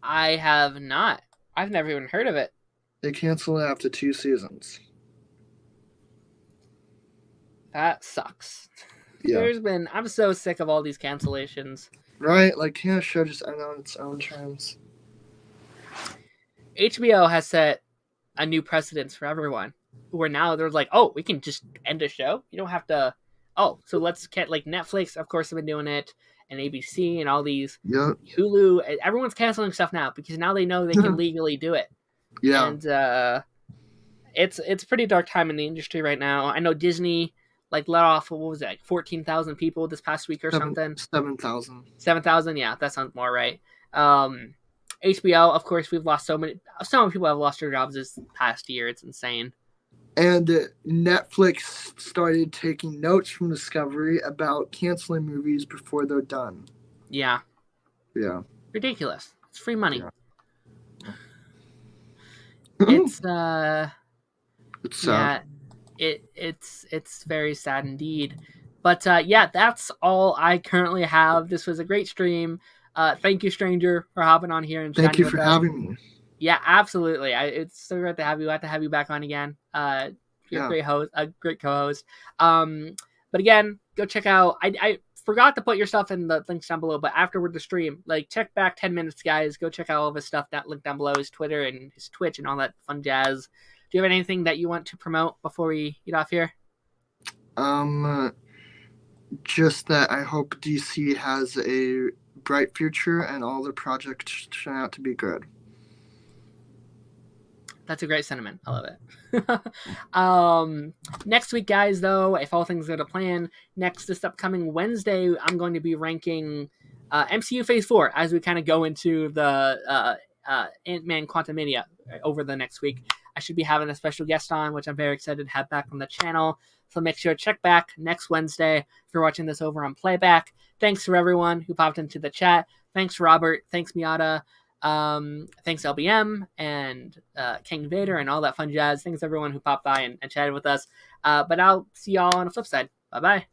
I have not. I've never even heard of it. They canceled it after 2 seasons. That sucks. Yeah. I'm so sick of all these cancellations. Right? Like, can't a show just end on its own terms? HBO has set a new precedence for everyone. Where now they're like, oh, we can just end a show. You don't have to. Oh, so let's get like Netflix. Of course, have been doing it, and ABC and all these Yeah. Hulu. Everyone's canceling stuff now because now they know they can legally do it. Yeah. And it's a pretty dark time in the industry right now. I know Disney like let off, what was it, like 14,000 people this past week or something. 7,000. 7,000, yeah, that sounds more right. HBO, of course, we've lost so many people have lost their jobs this past year. It's insane. And Netflix started taking notes from Discovery about canceling movies before they're done. Yeah. Yeah. Ridiculous. It's free money. Yeah. It's sad. Yeah, it's very sad indeed. But yeah, that's all I currently have. This was a great stream. Thank you, stranger, for hopping on here and thank you with for us. having me. Yeah, absolutely. It's so great to have you. Glad to have you back on again. You're a great host, a great co-host. But again, go check out. I forgot to put your stuff in the links down below, but afterward the stream, like check back 10 minutes, guys. Go check out all of his stuff. That link down below, his Twitter and his Twitch and all that fun jazz. Do you have anything that you want to promote before we get off here? Just that I hope DC has a bright future and all their projects turn out to be good. That's a great sentiment. I love it. Next week, guys, though, if all things go to plan, this upcoming Wednesday, I'm going to be ranking MCU Phase 4 as we kind of go into the Ant-Man Quantumania over the next week. I should be having a special guest on, which I'm very excited to have back on the channel. So make sure to check back next Wednesday if you're watching this over on playback. Thanks to everyone who popped into the chat. Thanks, Robert. Thanks, Miata. Thanks, LBM and King Vader and all that fun jazz. Thanks, everyone who popped by and chatted with us. But I'll see y'all on the flip side. Bye-bye.